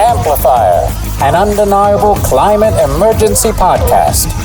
Amplifier, an undeniable climate emergency podcast.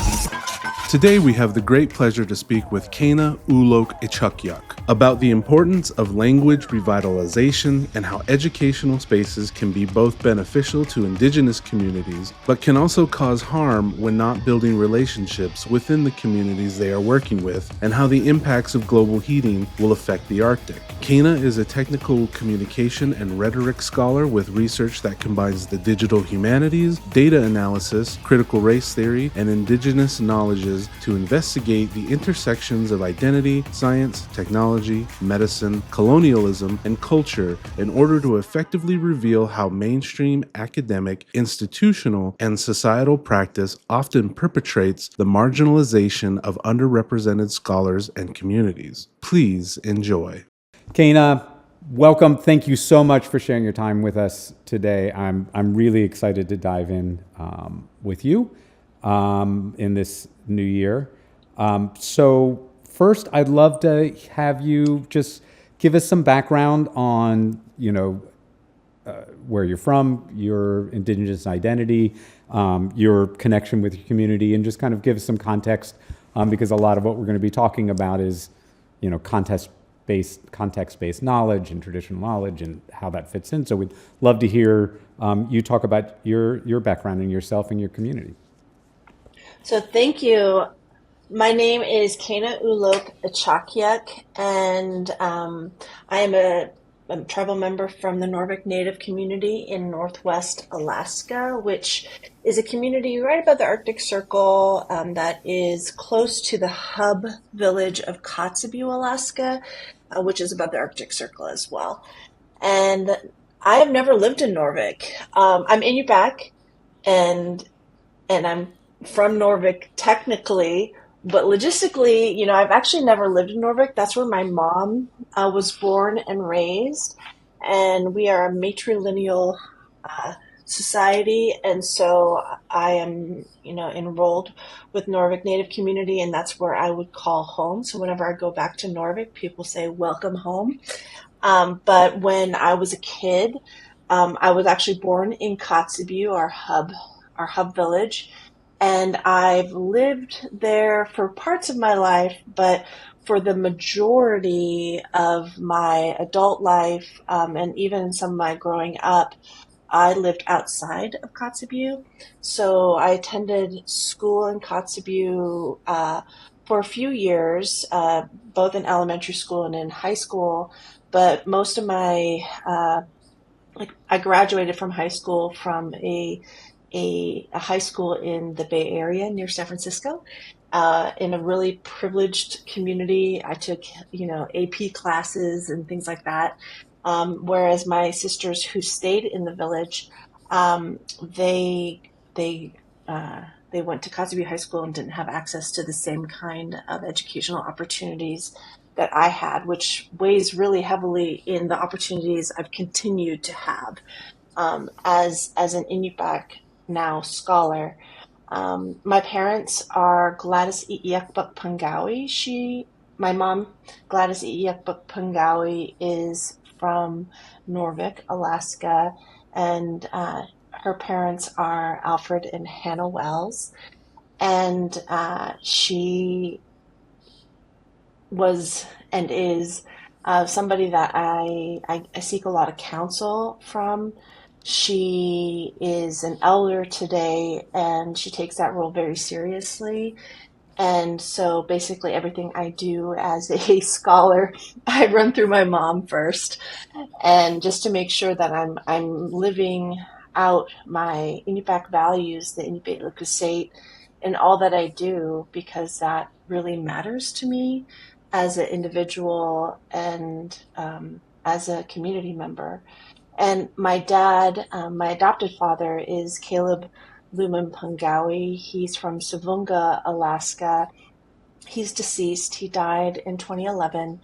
Today we have the great pleasure to speak with Cana Uluak Itchuaqiyaq about the importance of language revitalization and how educational spaces can be both beneficial to Indigenous communities, but can also cause harm when not building relationships within the communities they are working with, and how the impacts of global heating will affect the Arctic. Cana is a technical communication and rhetoric scholar with research that combines the digital humanities, data analysis, critical race theory, and Indigenous knowledges to investigate the intersections of identity, science, technology, medicine, colonialism, and culture in order to effectively reveal how mainstream academic, institutional, and societal practice often perpetrates the marginalization of underrepresented scholars and communities. Please enjoy. Cana, welcome. Thank you so much for sharing your time with us today. I'm really excited to dive in with you in this new year. So first, I'd love to have you just give us some background on, where you're from, your Indigenous identity, your connection with your community, and just kind of give us some context, because a lot of what we're going to be talking about is, context-based knowledge and traditional knowledge and how that fits in. So we'd love to hear you talk about your background and yourself and your community. So thank you. My name is Cana Uluak Itchuaqiyaq, and I am a tribal member from the Noorvik Native Community in Northwest Alaska, which is a community right above the Arctic Circle that is close to the hub village of Kotzebue, Alaska, which is above the Arctic Circle as well. And I have never lived in Noorvik. I'm Iñupiaq, and I'm from Noorvik technically, but logistically, I've actually never lived in Noorvik. That's where my mom was born and raised, and we are a matrilineal society, and so I am, enrolled with Noorvik Native Community, and that's where I would call home. So whenever I go back to Noorvik, people say, "Welcome home." But when I was a kid, I was actually born in Kotzebue, our hub village. And I've lived there for parts of my life, but for the majority of my adult life, and even some of my growing up, I lived outside of Kotzebue. So I attended school in Kotzebue for a few years, both in elementary school and in high school. But most of my, I graduated from high school from a high school in the Bay Area near San Francisco, in a really privileged community. I took, AP classes and things like that. Whereas my sisters who stayed in the village, they went to Kotzebue High School and didn't have access to the same kind of educational opportunities that I had, which weighs really heavily in the opportunities I've continued to have as an Iñupiaq now scholar. My parents are Gladys Iñupiaq Pungawi. My mom, Gladys Iñupiaq Pungawi, is from Noorvik, Alaska, and her parents are Alfred and Hannah Wells. And she was and is somebody that I seek a lot of counsel from. She is an elder today, and she takes that role very seriously. And so basically everything I do as a scholar, I run through my mom first, and just to make sure that I'm living out my Iñupiaq values, the Iñupiaq Lukusate, in all that I do, because that really matters to me as an individual and as a community member. And my dad, my adopted father, is Caleb Lumen Pungawi. He's from Savunga, Alaska. He's deceased. He died in 2011.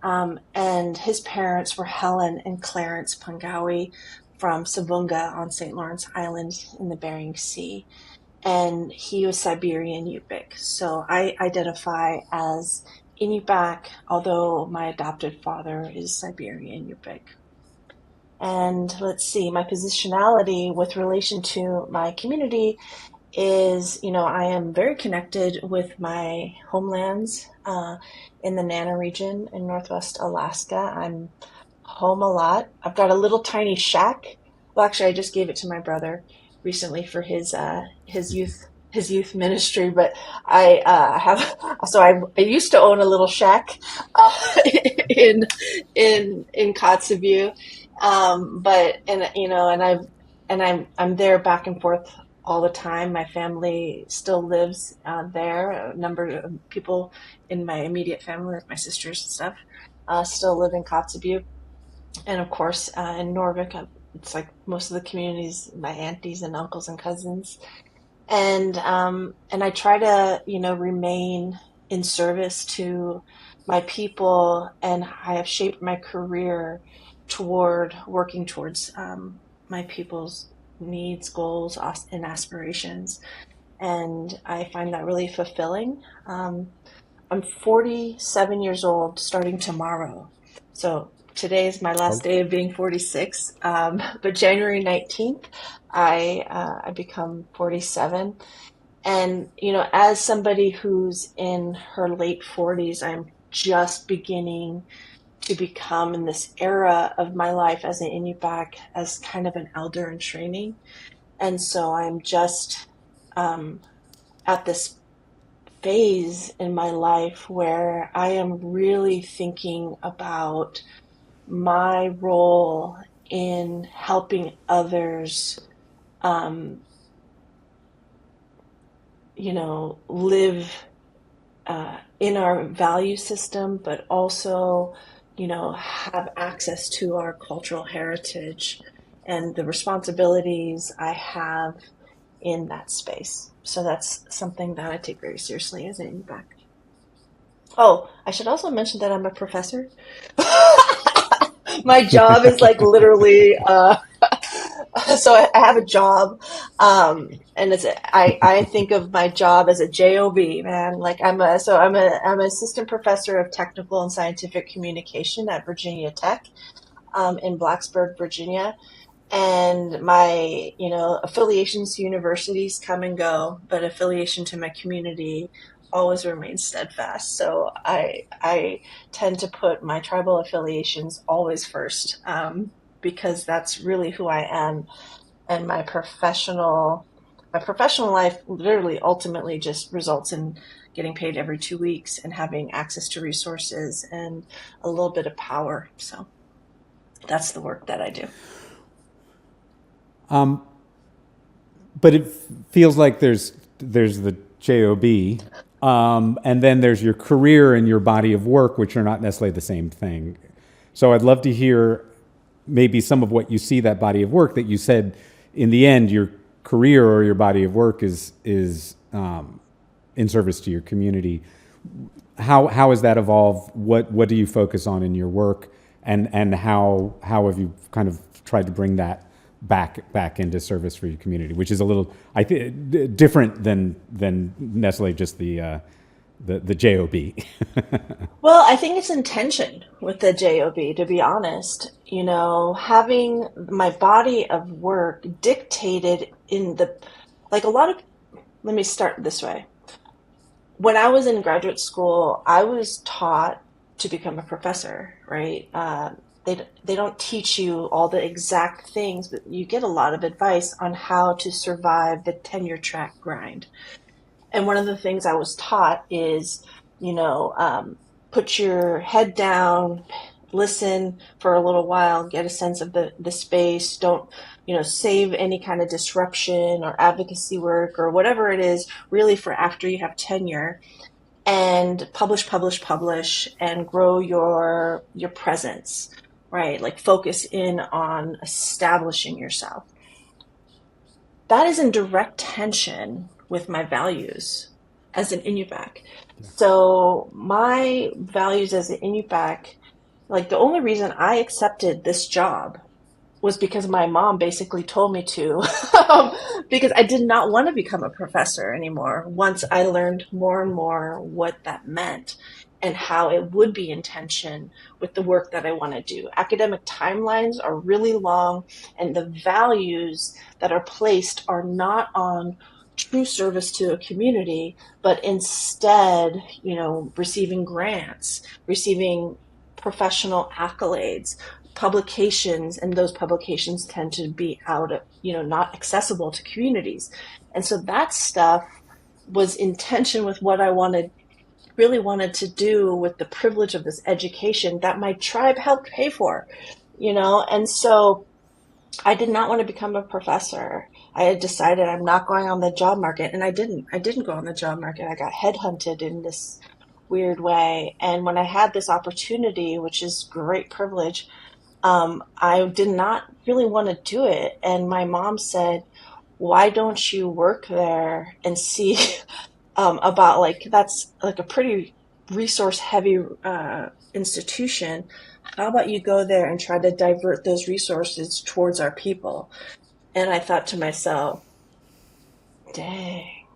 And his parents were Helen and Clarence Pungawi from Savunga on St. Lawrence Island in the Bering Sea. And he was Siberian Yupik. So I identify as Iñupiaq, although my adopted father is Siberian Yupik. And let's see, my positionality with relation to my community is, I am very connected with my homelands in the Nana region in Northwest Alaska. I'm home a lot. I've got a little tiny shack. Well, actually, I just gave it to my brother recently for his youth ministry. But I used to own a little shack in Kotzebue, but I'm there back and forth all the time. My family still lives there. A number of people in my immediate family, like my sisters and stuff, still live in Kotzebue. And of course, in Noorvik, it's like most of the communities, my aunties and uncles and cousins. And I try to, remain in service to my people, and I have shaped my career toward working towards my people's needs, goals, and aspirations. And I find that really fulfilling. I'm 47 years old starting tomorrow. So today is my last day of being 46. But January 19th, I become 47. And, as somebody who's in her late 40s, I'm just beginning to become in this era of my life as an Iñupiaq, as kind of an elder in training. And so I'm just at this phase in my life where I am really thinking about my role in helping others, live in our value system, but also, have access to our cultural heritage and the responsibilities I have in that space. So that's something that I take very seriously as an Iñupiaq. Oh, I should also mention that I'm a professor. My job is like literally, so I have a job, and I think of my job as a job, man. Like I'm an assistant professor of technical and scientific communication at Virginia Tech, in Blacksburg, Virginia. And my, affiliations to universities come and go, but affiliation to my community always remains steadfast. So I tend to put my tribal affiliations always first, because that's really who I am. And my professional life literally ultimately just results in getting paid every 2 weeks and having access to resources and a little bit of power. So that's the work that I do. But it feels like there's the job, and then there's your career and your body of work, which are not necessarily the same thing. So I'd love to hear maybe some of what you see that body of work that you said in the end, your career or your body of work is in service to your community. How has that evolved? What do you focus on in your work, and how have you kind of tried to bring that back into service for your community, which is a little, I think, different than necessarily just the job. Well, I think it's intention with the job, to be honest. Having my body of work dictated like a lot of, let me start this way. When I was in graduate school, I was taught to become a professor, right? They don't teach you all the exact things, but you get a lot of advice on how to survive the tenure track grind. And one of the things I was taught is, put your head down, listen for a little while, get a sense of the space. Don't, save any kind of disruption or advocacy work or whatever it is really for after you have tenure, and publish, and grow your presence, right? Like focus in on establishing yourself. That is in direct tension with my values as an Iñupiaq. So my values as an Iñupiaq, like the only reason I accepted this job was because my mom basically told me to, because I did not want to become a professor anymore once I learned more and more what that meant. and how it would be in tension with the work that I want to do. Academic timelines are really long, and the values that are placed are not on true service to a community, but instead, receiving grants, receiving professional accolades, publications, and those publications tend to be not accessible to communities. And so that stuff was in tension with what I really wanted to do with the privilege of this education that my tribe helped pay for, and so I did not want to become a professor. I had decided I'm not going on the job market, and I didn't go on the job market. I got headhunted in this weird way. And when I had this opportunity, which is great privilege, I did not really want to do it. And my mom said, why don't you work there and see about that's like a pretty resource heavy institution. How about you go there and try to divert those resources towards our people? And I thought to myself, dang,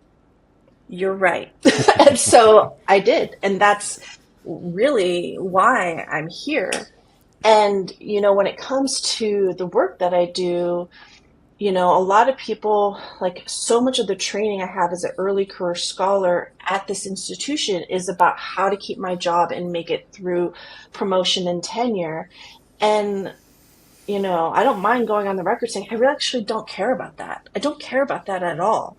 you're right. And so I did. And that's really why I'm here. And, when it comes to the work that I do, a lot of people, like so much of the training I have as an early career scholar at this institution is about how to keep my job and make it through promotion and tenure. And, I don't mind going on the record saying, I really actually don't care about that. I don't care about that at all.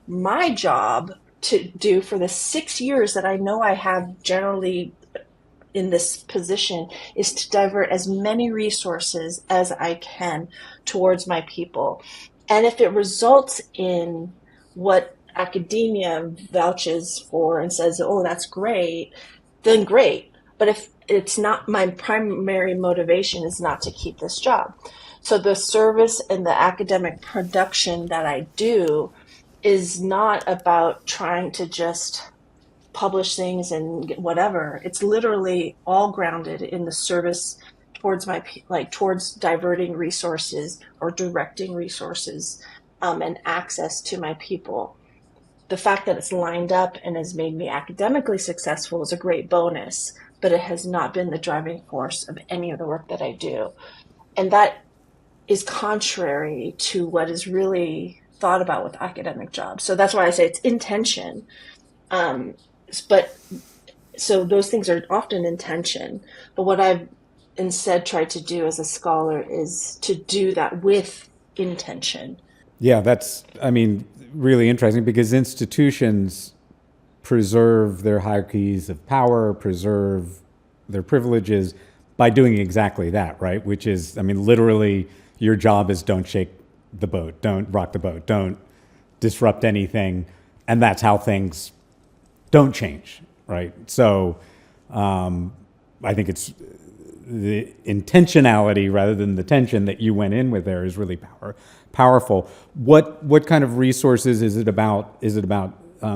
My job to do for the 6 years that I know I have generally in this position is to divert as many resources as I can towards my people. And if it results in what academia vouches for and says, oh, that's great, then great. But if it's not, my primary motivation is not to keep this job. So the service and the academic production that I do is not about trying to just publish things and whatever. It's literally all grounded in the service towards towards diverting resources or directing resources and access to my people. The fact that it's lined up and has made me academically successful is a great bonus, but it has not been the driving force of any of the work that I do. And that is contrary to what is really thought about with academic jobs. So that's why I say it's intention. But so those things are often in tension. But what I've instead tried to do as a scholar is to do that with intention. Yeah, that's, really interesting because institutions preserve their hierarchies of power, preserve their privileges by doing exactly that, right? Which is, literally your job is don't shake the boat, don't rock the boat, don't disrupt anything. And that's how things don't change, right? So I think it's the intentionality rather than the tension that you went in with there is really powerful. What kind of resources is it about? Is it about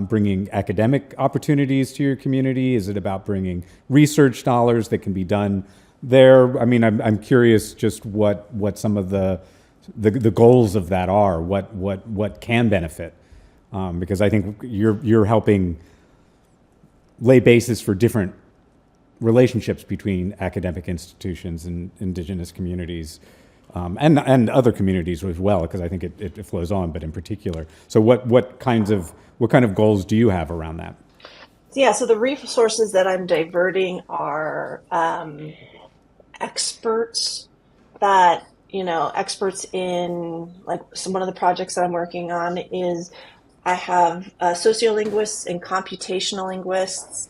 bringing academic opportunities to your community? Is it about bringing research dollars that can be done there? I'm curious just what some of the goals of that are. What can benefit? Because I think you're helping lay basis for different relationships between academic institutions and indigenous communities, and other communities as well, because I think it flows on, but in particular. So what kind of goals do you have around that? Yeah, so the resources that I'm diverting are experts experts in, like, one of the projects that I'm working on is I have sociolinguists and computational linguists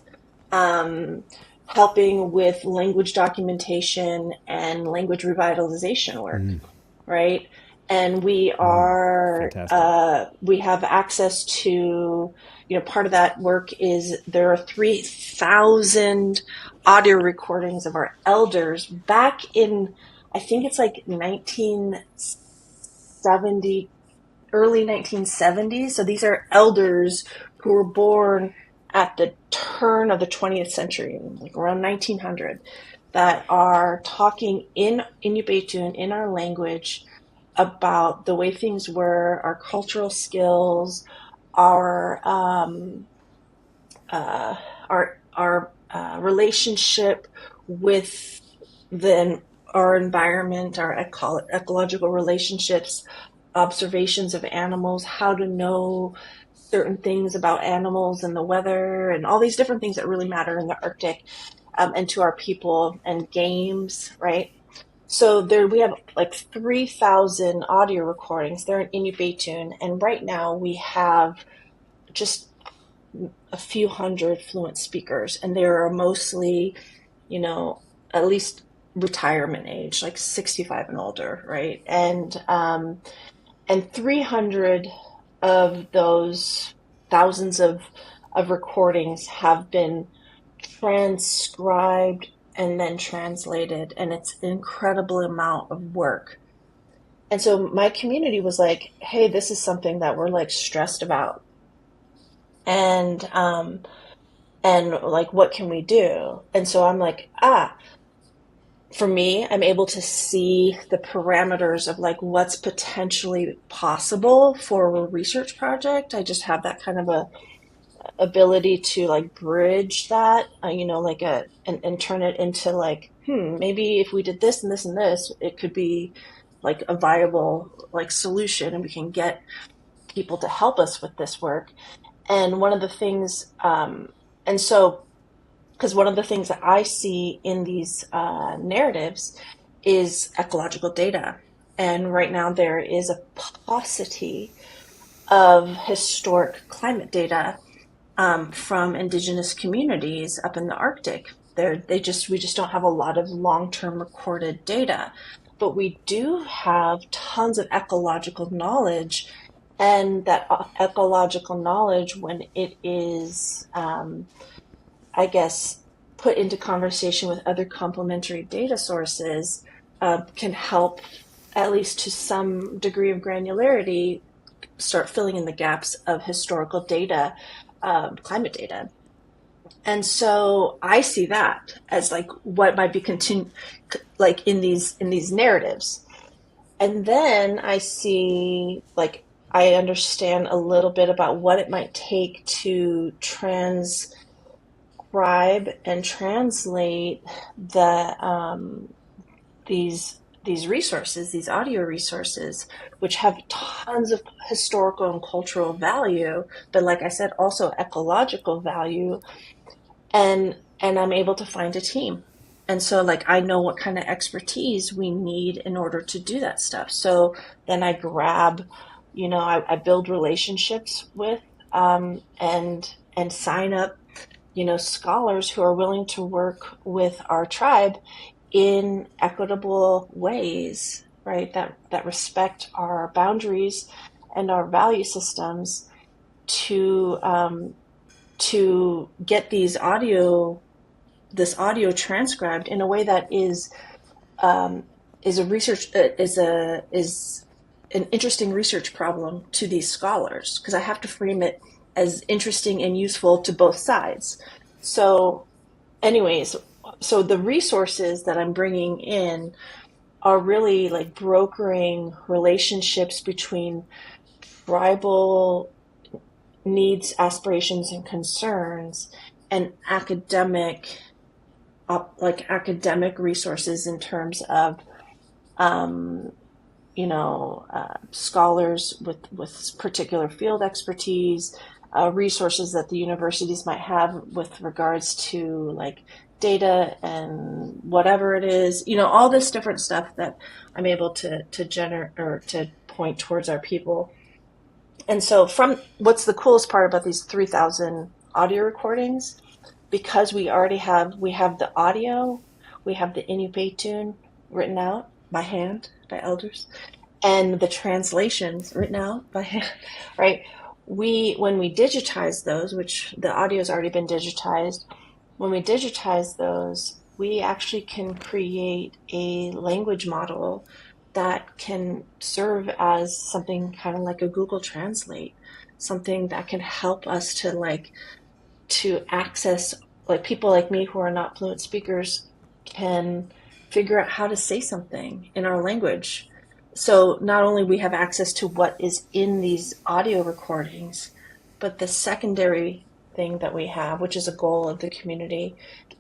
helping with language documentation and language revitalization work, right? And we are we have access to, part of that work is there are 3,000 audio recordings of our elders back in, I think it's like 1970, early 1970s. So these are elders who were born at the turn of the 20th century, like around 1900, that are talking in Iñupiaq, in our language, about the way things were, our cultural skills, our relationship with our environment, our ecological relationships, observations of animals, how to know certain things about animals and the weather and all these different things that really matter in the Arctic, and to our people, and games, right? So there we have like 3,000 audio recordings. They're in Iñupiaq, and right now we have just a few hundred fluent speakers, and they are mostly, at least retirement age, like 65 and older, right? And 300 of those thousands of recordings have been transcribed and then translated, and it's an incredible amount of work. And so my community was like, hey, this is something that we're like stressed about. And like, what can we do? And so I'm like, for me, I'm able to see the parameters of like what's potentially possible for a research project. I just have that kind of a ability to like bridge that, and turn it into like, maybe if we did this and this and this, it could be like a viable like solution, and we can get people to help us with this work. And one of the things, because one of the things that I see in these narratives is ecological data. And right now there is a paucity of historic climate data from Indigenous communities up in the Arctic. We just don't have a lot of long-term recorded data, but we do have tons of ecological knowledge. And that ecological knowledge, when it is, I guess, put into conversation with other complementary data sources, can help, at least to some degree of granularity, start filling in the gaps of historical data, climate data. And so I see that as like what might be like in these narratives. And then I see, like, I understand a little bit about what it might take to transcribe and translate these resources, these audio resources, which have tons of historical and cultural value, but like I said, also ecological value. And I'm able to find a team. And so like I know what kind of expertise we need in order to do that stuff. So then I grab, I build relationships with, and sign up, scholars who are willing to work with our tribe in equitable ways, right? That respect our boundaries and our value systems, to get this audio transcribed in a way that is an interesting research problem to these scholars, because I have to frame it as interesting and useful to both sides. So anyways, so the resources that I'm bringing in are really like brokering relationships between tribal needs, aspirations, and concerns, and academic resources in terms of, scholars with particular field expertise, resources that the universities might have with regards to like data and whatever it is, all this different stuff that I'm able to generate or to point towards our people. And so what's the coolest part about these 3,000 audio recordings, because we have the audio, we have the Iñupiaq written out by hand by elders, and the translations written out by hand, right? When we digitize those, which the audio has already been digitized, when we digitize those, we actually can create a language model that can serve as something kind of like a Google Translate, something that can help us to access, like people like me who are not fluent speakers can figure out how to say something in our language. So not only we have access to what is in these audio recordings, but the secondary thing that we have, which is a goal of the community.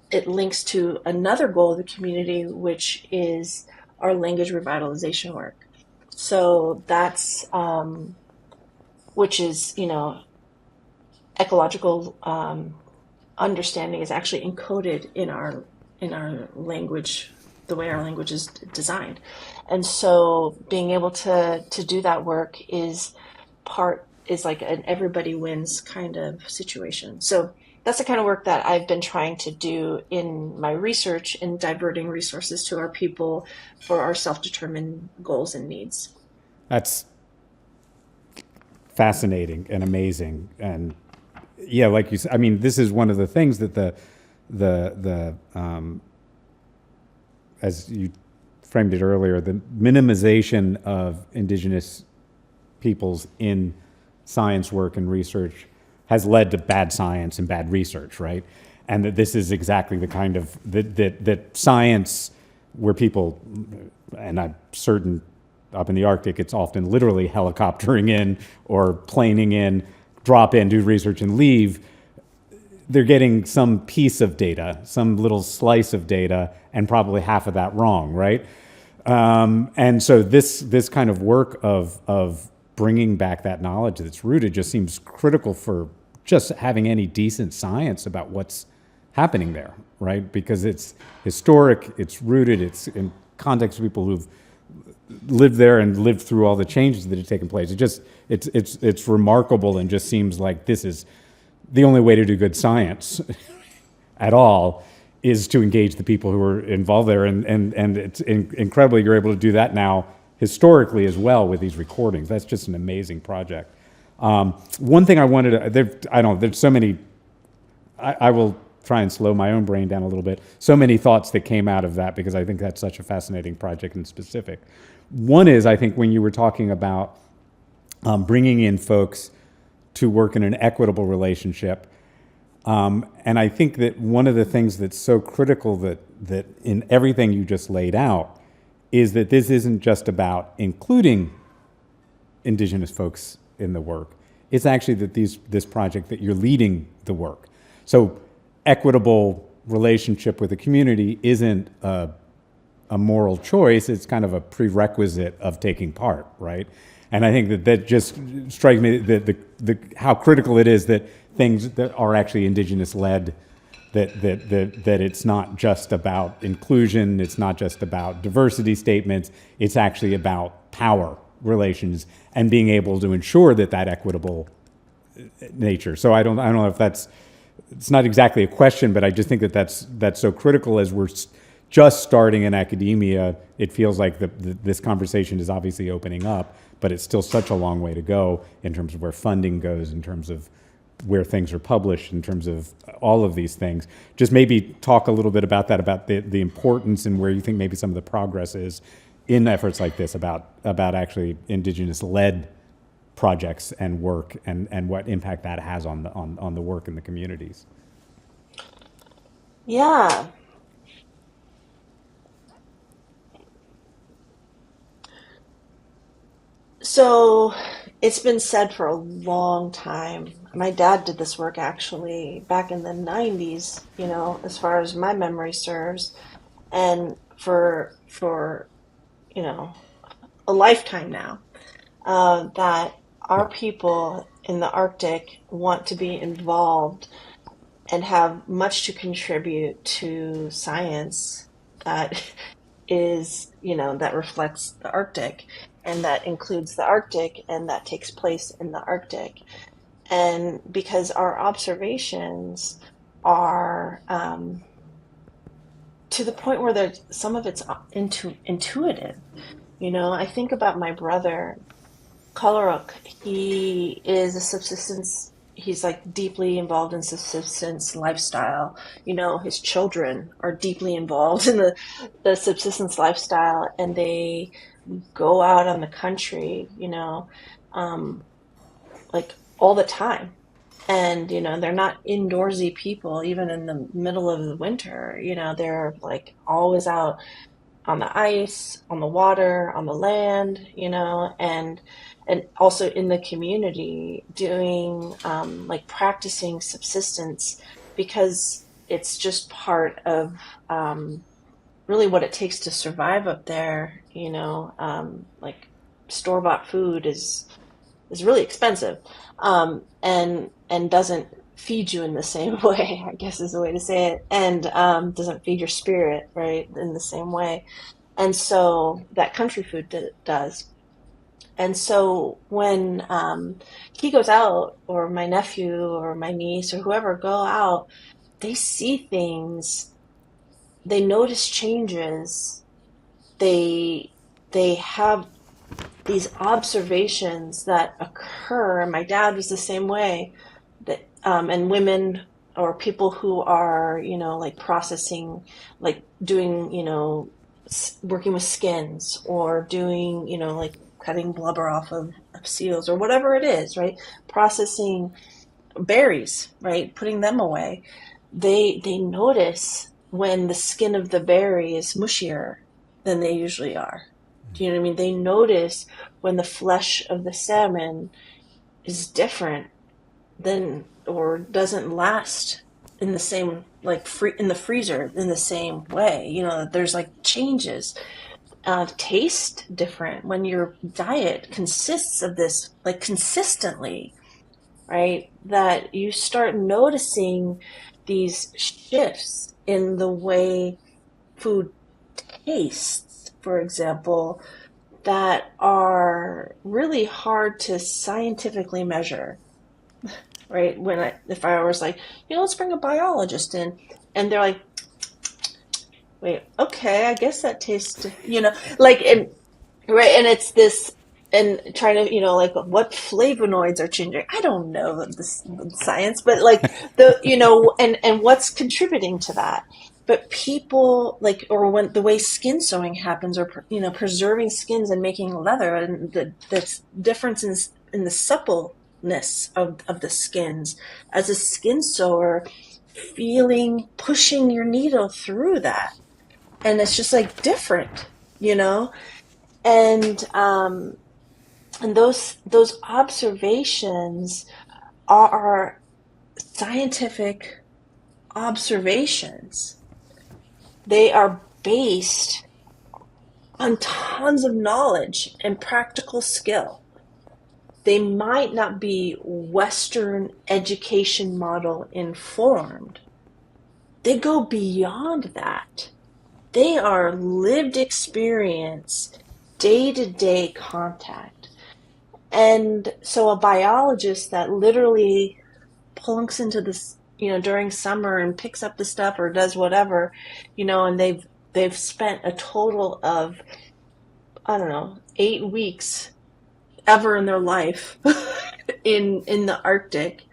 It links to another goal of the community, which is our language revitalization work. So that's, which is, ecological understanding is actually encoded in our language, the way our language is designed. And so being able to do that work is like an everybody wins kind of situation. So that's the kind of work that I've been trying to do in my research in diverting resources to our people for our self-determined goals and needs. That's fascinating and amazing. And yeah, like you said, I mean, this is one of the things that the as you framed it earlier, the minimization of Indigenous peoples in science work and research has led to bad science and bad research, right? And that this is exactly the kind of that science where people, and I'm certain up in the Arctic, it's often literally helicoptering in or planing in, drop in, do research and leave. They're getting some piece of data, some little slice of data, and probably half of that wrong, right? And so this kind of work of bringing back that knowledge that's rooted just seems critical for just having any decent science about what's happening there, right? Because it's historic, it's rooted, it's in context of people who've lived there and lived through all the changes that have taken place. It's remarkable, and just seems like this is the only way to do good science at all is to engage the people who are involved there, and it's incredible you're able to do that now historically as well with these recordings. That's just an amazing project. One thing I wanted to, there's so many, I will try and slow my own brain down a little bit. So many thoughts that came out of that, because I think that's such a fascinating project in specific. One is, I think when you were talking about bringing in folks to work in an equitable relationship, and I think that one of the things that's so critical that in everything you just laid out is that this isn't just about including Indigenous folks in the work. It's actually that this project that you're leading the work. So equitable relationship with the community isn't a moral choice. It's kind of a prerequisite of taking part, right? And I think that just strikes me the how critical it is that things that are actually Indigenous led, that it's not just about inclusion, it's not just about diversity statements, it's actually about power relations and being able to ensure that equitable nature. So I don't know if it's not exactly a question, but I just think that that's so critical as we're just starting in academia. It feels like this conversation is obviously opening up, but it's still such a long way to go in terms of where funding goes, in terms of where things are published, in terms of all of these things. Just maybe talk a little bit about that, about the importance and where you think maybe some of the progress is in efforts like this about actually Indigenous-led projects and work, and what impact that has on the work in the communities. Yeah. So it's been said for a long time. My dad did this work actually back in the 90s, as far as my memory serves, and for a lifetime now, that our people in the Arctic want to be involved and have much to contribute to science that is, that reflects the Arctic, and that includes the Arctic, and that takes place in the Arctic. And because our observations are to the point where some of it's intuitive. I think about my brother, Kalaruk. He is a subsistence. He's like deeply involved in subsistence lifestyle. His children are deeply involved in the subsistence lifestyle, and they go out on the country, like all the time. And, they're not indoorsy people, even in the middle of the winter. They're like always out on the ice, on the water, on the land, and also in the community doing like practicing subsistence, because it's just part of really what it takes to survive up there. Like store-bought food is really expensive, and doesn't feed you in the same way, I guess is the way to say it, and doesn't feed your spirit, right, in the same way. And so that country food does. And so when he goes out, or my nephew or my niece or whoever go out, they see things, they notice changes, they have these observations that occur. My dad was the same way, that and women or people who are like processing, like doing working with skins, or doing like cutting blubber off of seals or whatever it is, right, processing berries, right, putting them away. They notice when the skin of the berry is mushier than they usually are. Do you know what I mean? They notice when the flesh of the salmon is different than, or doesn't last in the same, like in the freezer in the same way. There's like changes. Taste different when your diet consists of this, like consistently, right? That you start noticing these shifts in the way food tastes, for example, that are really hard to scientifically measure, right? If I was like, let's bring a biologist in, and they're like, wait, okay, I guess that tastes, like, and right, and it's this, and trying to, like, what flavonoids are changing. I don't know the science, but like and what's contributing to that. But people, like, or when the way skin sewing happens, or preserving skins and making leather, and the difference in the suppleness of the skins, as a skin sewer, pushing your needle through that, and it's just like different, and those observations are scientific observations. They are based on tons of knowledge and practical skill. They might not be Western education model informed. They go beyond that. They are lived experience, day-to-day contact. And so a biologist that literally plunks into this, during summer and picks up the stuff or does whatever, and they've spent a total of, I don't know, 8 weeks ever in their life in the Arctic,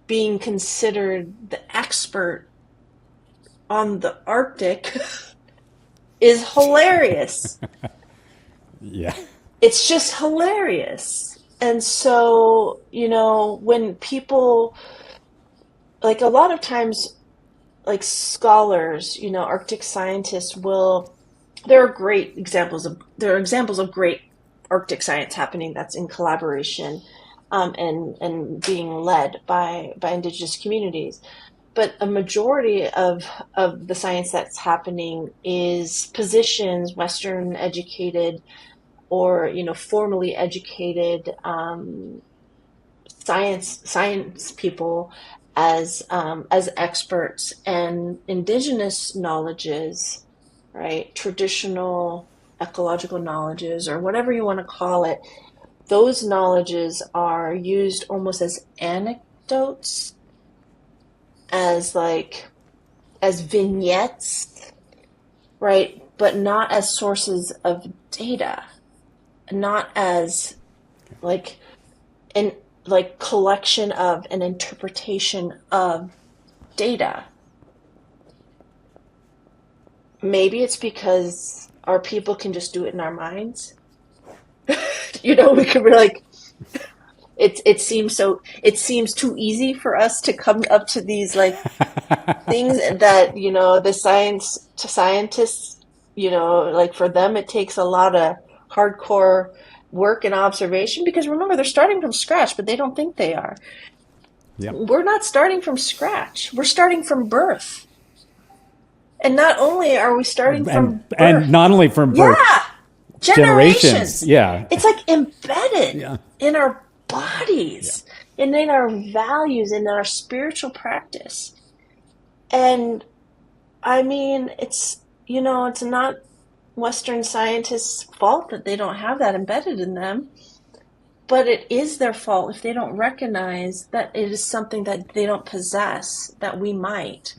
being considered the expert on the Arctic is hilarious. Yeah. It's just hilarious. And so, when people, like, a lot of times, like, scholars, Arctic scientists there are examples of great Arctic science happening that's in collaboration, and being led by Indigenous communities. But a majority of the science that's happening is positions, Western educated or formally educated science people as experts, and Indigenous knowledges, right? Traditional ecological knowledges, or whatever you want to call it. Those knowledges are used almost as anecdotes, as vignettes, right? But not as sources of data, not as collection of an interpretation of data. Maybe it's because our people can just do it in our minds. We could be like, it seems too easy for us to come up to these like things that the scientists like for them, it takes a lot of hardcore work and observation because remember, they're starting from scratch, but they don't think they are. Yeah. We're not starting from scratch. We're starting from birth. And not only are we starting from And birth, not only from birth, yeah, generations. generations. Yeah. It's like embedded Yeah. in our Yeah. bodies and in our values and in our spiritual practice. And I mean, it's not Western scientists' fault that they don't have that embedded in them, but it is their fault if they don't recognize that it is something that they don't possess, that we might,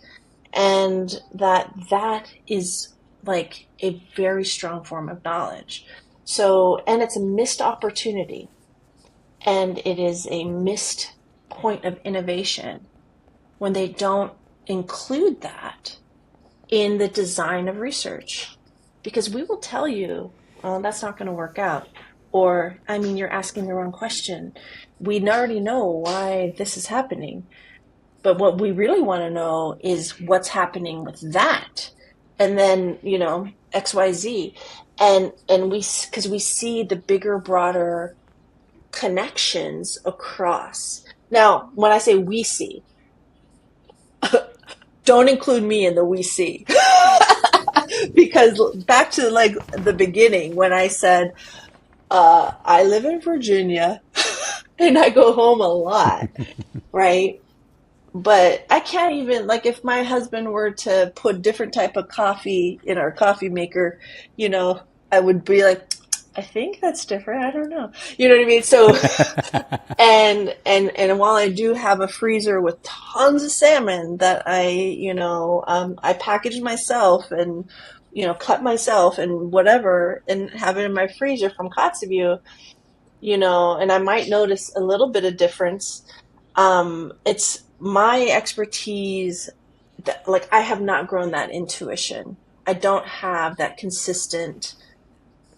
and that is like a very strong form of knowledge. So, and it's a missed opportunity, and it is a missed point of innovation when they don't include that in the design of research. Because we will tell you, well, that's not going to work out. Or, I mean, you're asking the wrong question. We already know why this is happening. But what we really want to know is what's happening with that. And then, XYZ. And because we see the bigger, broader connections across. Now, when I say we see, don't include me in the we see. Because back to like the beginning when I said, I live in Virginia and I go home a lot, right? But I can't even, like, if my husband were to put different type of coffee in our coffee maker, I would be like, I think that's different. I don't know. You know what I mean? So, and while I do have a freezer with tons of salmon that I package myself and, cut myself and whatever and have it in my freezer from Kotzebue, and I might notice a little bit of difference. It's my expertise that, like, I have not grown that intuition. I don't have that consistent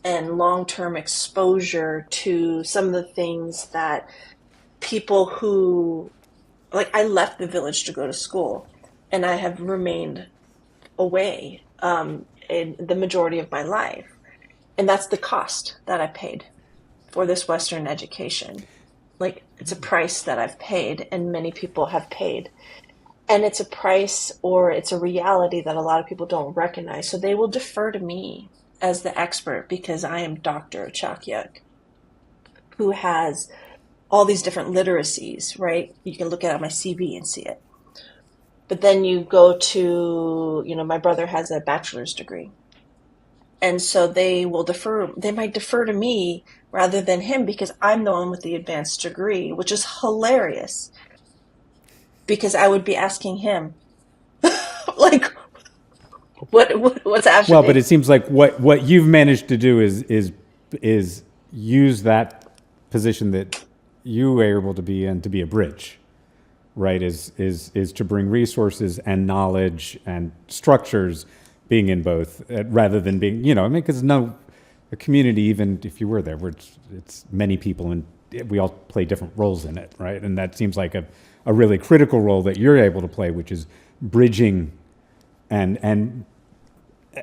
and long-term exposure to some of the things that people who, like, I left the village to go to school and I have remained away in the majority of my life. And that's the cost that I paid for this Western education. Like, it's a price that I've paid and many people have paid. And it's a price or it's a reality that a lot of people don't recognize. So they will defer to me as the expert because I am Dr. Itchuaqiyaq, who has all these different literacies, right? You can look at my CV and see it. But then you go to, my brother has a bachelor's degree. And so they might defer to me rather than him because I'm the one with the advanced degree, which is hilarious because I would be asking him, like, what's happening? Well, but it seems like what you've managed to do is use that position that you were able to be in to be a bridge, right? Is to bring resources and knowledge and structures being in both rather than being, because a community, even if you were there, it's many people and we all play different roles in it, right? And that seems like a really critical role that you're able to play, which is bridging and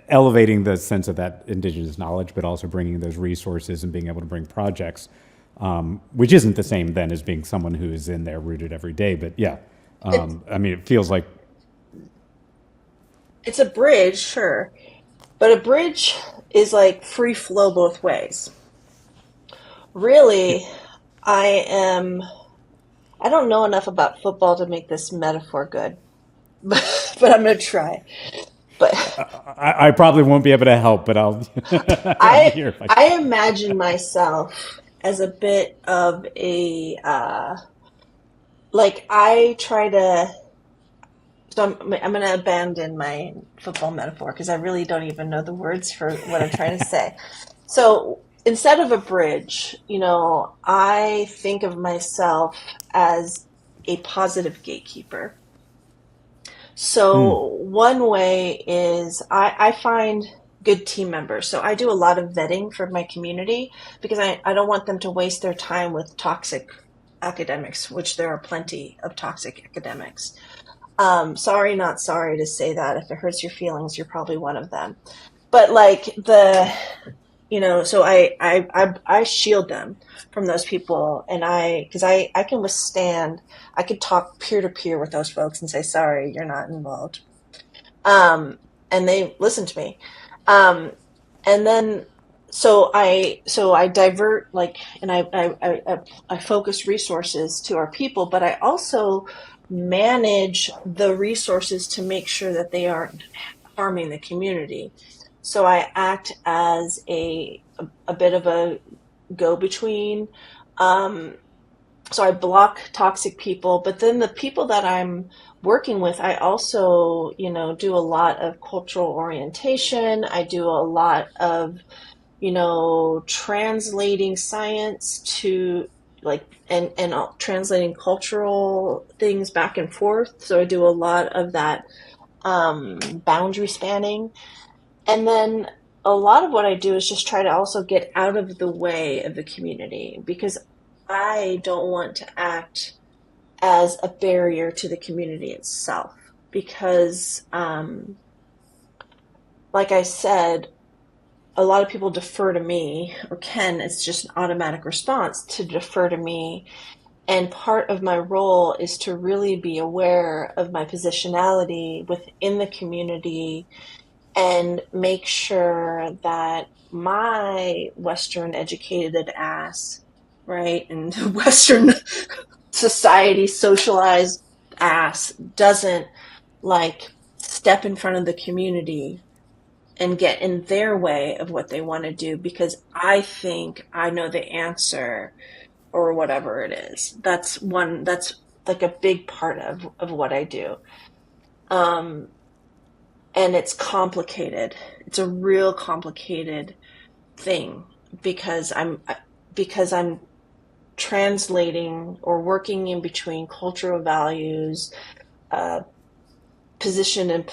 elevating the sense of that indigenous knowledge, but also bringing those resources and being able to bring projects, which isn't the same then as being someone who is in there rooted every day. But yeah, it feels like it's a bridge, sure, but a bridge is like free flow both ways. Really, I don't know enough about football to make this metaphor good, but I'm going to try. But I probably won't be able to help, but I'll I hear if I I imagine myself as a bit of a like I try to. So I'm going to abandon my football metaphor because I really don't even know the words for what I'm trying to say. So instead of a bridge, I think of myself as a positive gatekeeper. So one way is I find good team members. So I do a lot of vetting for my community because I don't want them to waste their time with toxic academics, which there are plenty of toxic academics. Sorry, not sorry to say that. If it hurts your feelings, you're probably one of them. but like so I shield them from those people, and because I can withstand, I could talk peer to peer with those folks and say, sorry, you're not involved. And they listen to me. And then, so I divert, like, and I focus resources to our people, but I also manage the resources to make sure that they aren't harming the community. So I act as a bit of a go-between. So I block toxic people, but then the people that I'm working with, I also, do a lot of cultural orientation. I do a lot of, translating science to and translating cultural things back and forth. So I do a lot of that boundary spanning. And then a lot of what I do is just try to also get out of the way of the community, because I don't want to act as a barrier to the community itself. Because, like I said, a lot of people defer to me, or it's just an automatic response to defer to me. And part of my role is to really be aware of my positionality within the community and make sure that my Western educated ass, right, and Western society socialized ass doesn't step in front of the community and get in their way of what they want to do because I think I know the answer or whatever it is. That's like a big part of what I do. And it's complicated. It's a real complicated thing because I'm translating or working in between cultural values, position and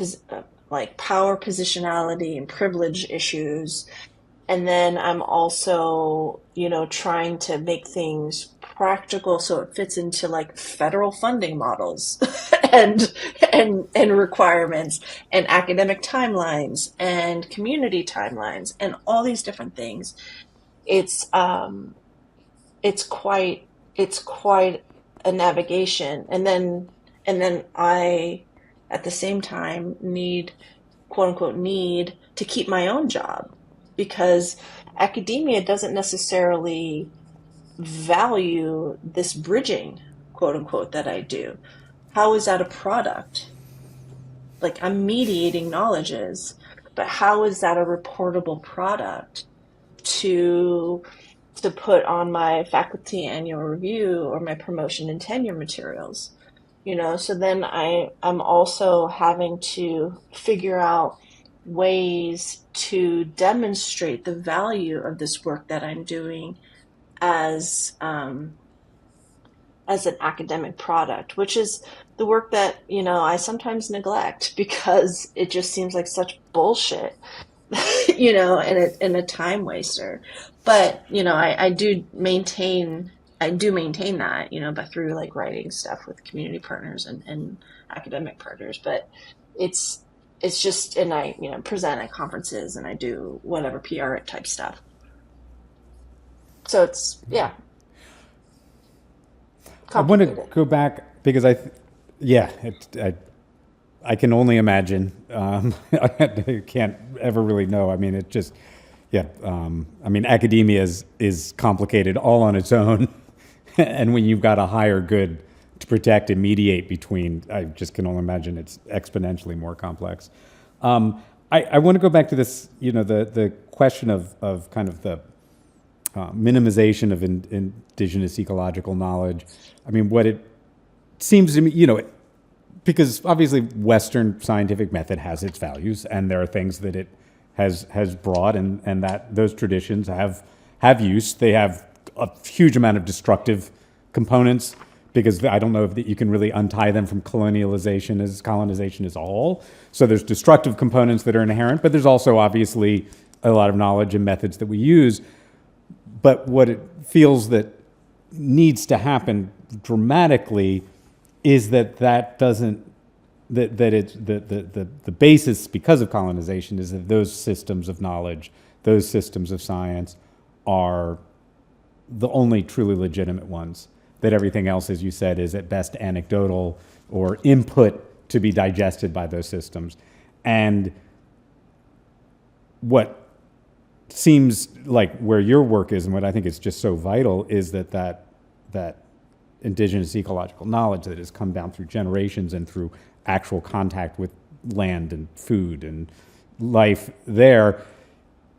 power positionality and privilege issues. And then I'm also, trying to make things practical so it fits into federal funding models and requirements and academic timelines and community timelines and all these different things. It's quite a navigation. And then I at the same time quote unquote need to keep my own job, because academia doesn't necessarily value this bridging, quote unquote, that I do. How is that a product? I'm mediating knowledges, but how is that a reportable product to put on my faculty annual review or my promotion and tenure materials? So then I'm also having to figure out ways to demonstrate the value of this work that I'm doing as an academic product, which is the work that, I sometimes neglect because it just seems like such bullshit, and a time waster. But, I do maintain that, but through writing stuff with community partners and academic partners. But it's just, and I, present at conferences and I do whatever PR type stuff. So it's, yeah. I want to go back because I can only imagine. I can't ever really know. I mean, it just, academia is complicated all on its own. And when you've got a higher good to protect and mediate between, I just can only imagine it's exponentially more complex. I want to go back to this, the question of kind of the minimization of indigenous ecological knowledge. I mean, what it seems to me, because obviously Western scientific method has its values, and there are things that it has brought, and that those traditions have use. They have a huge amount of destructive components, because I don't know if you can really untie them from colonization as a whole. So there's destructive components that are inherent, but there's also obviously a lot of knowledge and methods that we use. But what it feels that needs to happen dramatically is that doesn't that it's the basis because of colonization is that those systems of knowledge, those systems of science are the only truly legitimate ones. That everything else, as you said, is at best anecdotal or input to be digested by those systems. And what seems like where your work is, and what I think is just so vital, is that indigenous ecological knowledge that has come down through generations and through actual contact with land and food and life there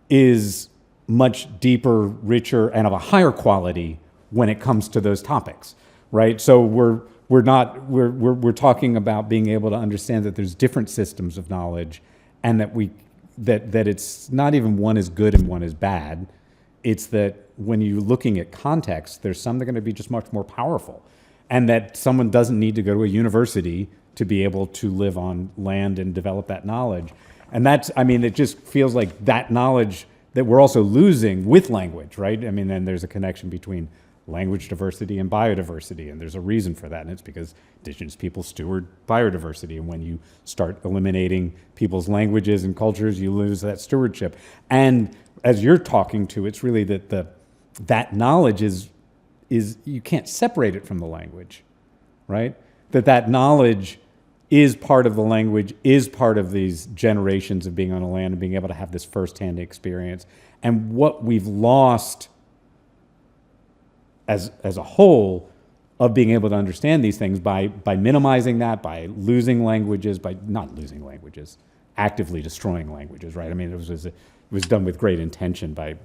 is much deeper, richer, and of a higher quality when it comes to those topics, right? So we're talking about being able to understand that there's different systems of knowledge, and that it's not even one is good and one is bad. It's that when you're looking at context, there's some that are going to be just much more powerful, and that someone doesn't need to go to a university to be able to live on land and develop that knowledge. And it just feels like that knowledge that we're also losing with language, right? I mean, then there's a connection between language diversity and biodiversity, and there's a reason for that, and it's because indigenous people steward biodiversity, and when you start eliminating people's languages and cultures, you lose that stewardship. And as you're talking to, it's really that knowledge is you can't separate it from the language, right? That knowledge is part of the language, is part of these generations of being on a land and being able to have this firsthand experience. And what we've lost as a whole of being able to understand these things by minimizing that, by losing languages, by not losing languages, actively destroying languages, right? I mean, it was done with great intention by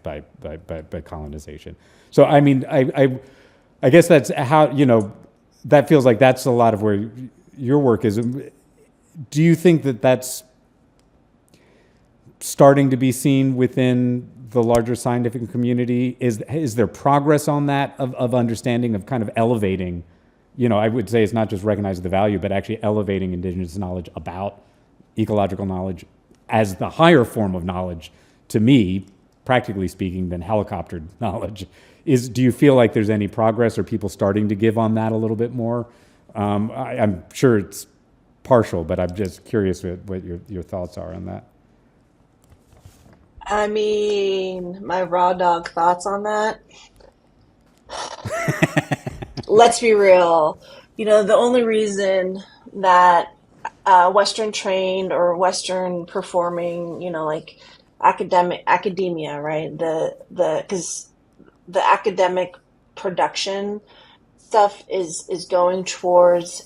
colonization. So I mean, I guess that's how, that feels like that's a lot of where your work is. Do you think that that's starting to be seen within the larger scientific community? Is there progress on that of understanding, of kind of elevating, I would say it's not just recognizing the value, but actually elevating indigenous knowledge about ecological knowledge as the higher form of knowledge, to me, practically speaking, than helicoptered knowledge. Do you feel like there's any progress, or people starting to give on that a little bit more? I'm sure it's partial, but I'm just curious what your thoughts are on that. I mean, my raw dog thoughts on that. Let's be real. The only reason that Western trained or Western performing, like academia, right? Because the academic production stuff is going towards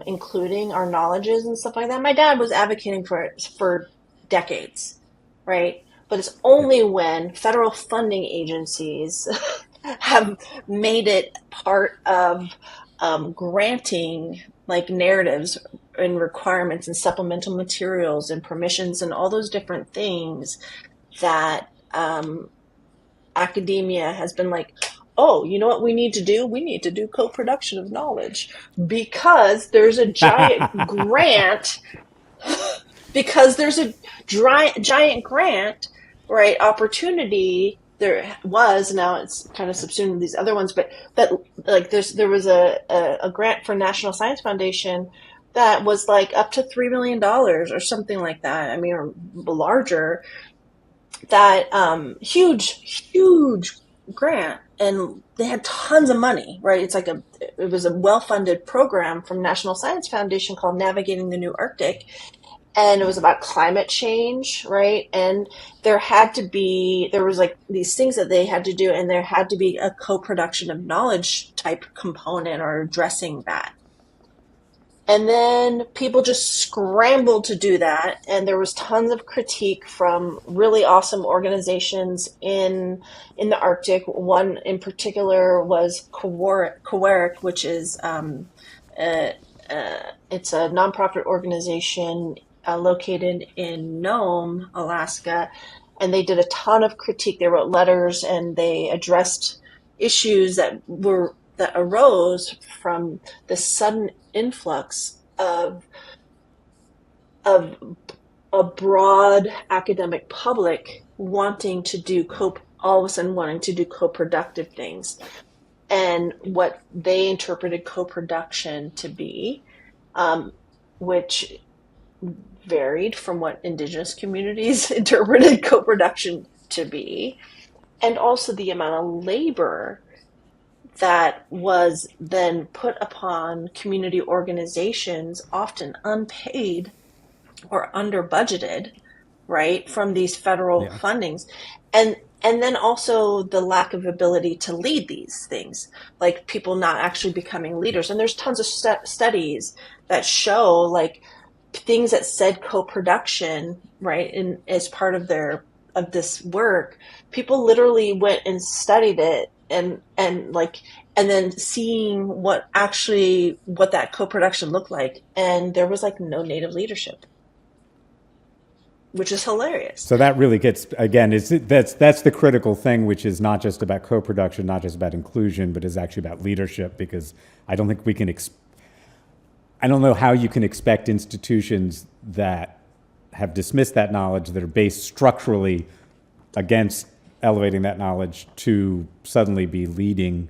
including our knowledges and stuff like that. My dad was advocating for it for decades, right? But it's only when federal funding agencies have made it part of granting like narratives and requirements and supplemental materials and permissions and all those different things that academia has been like, oh, you know what we need to do? We need to do co-production of knowledge because there's a giant grant, because there's a giant grant, right, opportunity. There was, now it's kind of subsumed in these other ones, but that like there was a grant for National Science Foundation that was like up to $3 million or something like that. I mean, or larger. That huge grant, and they had tons of money, right? It's like it was a well-funded program from National Science Foundation called Navigating the New Arctic. And it was about climate change, right? And there was like these things that they had to do, and there had to be a co-production of knowledge type component or addressing that. And then people just scrambled to do that, and there was tons of critique from really awesome organizations in the Arctic. One in particular was Kawaric, which is it's a nonprofit organization located in Nome, Alaska, and they did a ton of critique. They wrote letters, and they addressed issues that arose from the sudden influx of a broad academic public wanting to do all of a sudden wanting to do co-productive things, and what they interpreted co-production to be, which varied from what Indigenous communities interpreted co-production to be, and also the amount of labor that was then put upon community organizations, often unpaid or under budgeted, right, from these federal fundings. And then also the lack of ability to lead these things, like people not actually becoming leaders. And there's tons of studies that show like things that said co-production, right, in as part of this work, people literally went and studied it and then seeing what that co-production looked like, and there was like no Native leadership, which is hilarious. So that really gets, again, that's the critical thing, which is not just about co-production, not just about inclusion, but is actually about leadership, because I don't think we can I don't know how you can expect institutions that have dismissed that knowledge, that are based structurally against elevating that knowledge, to suddenly be leading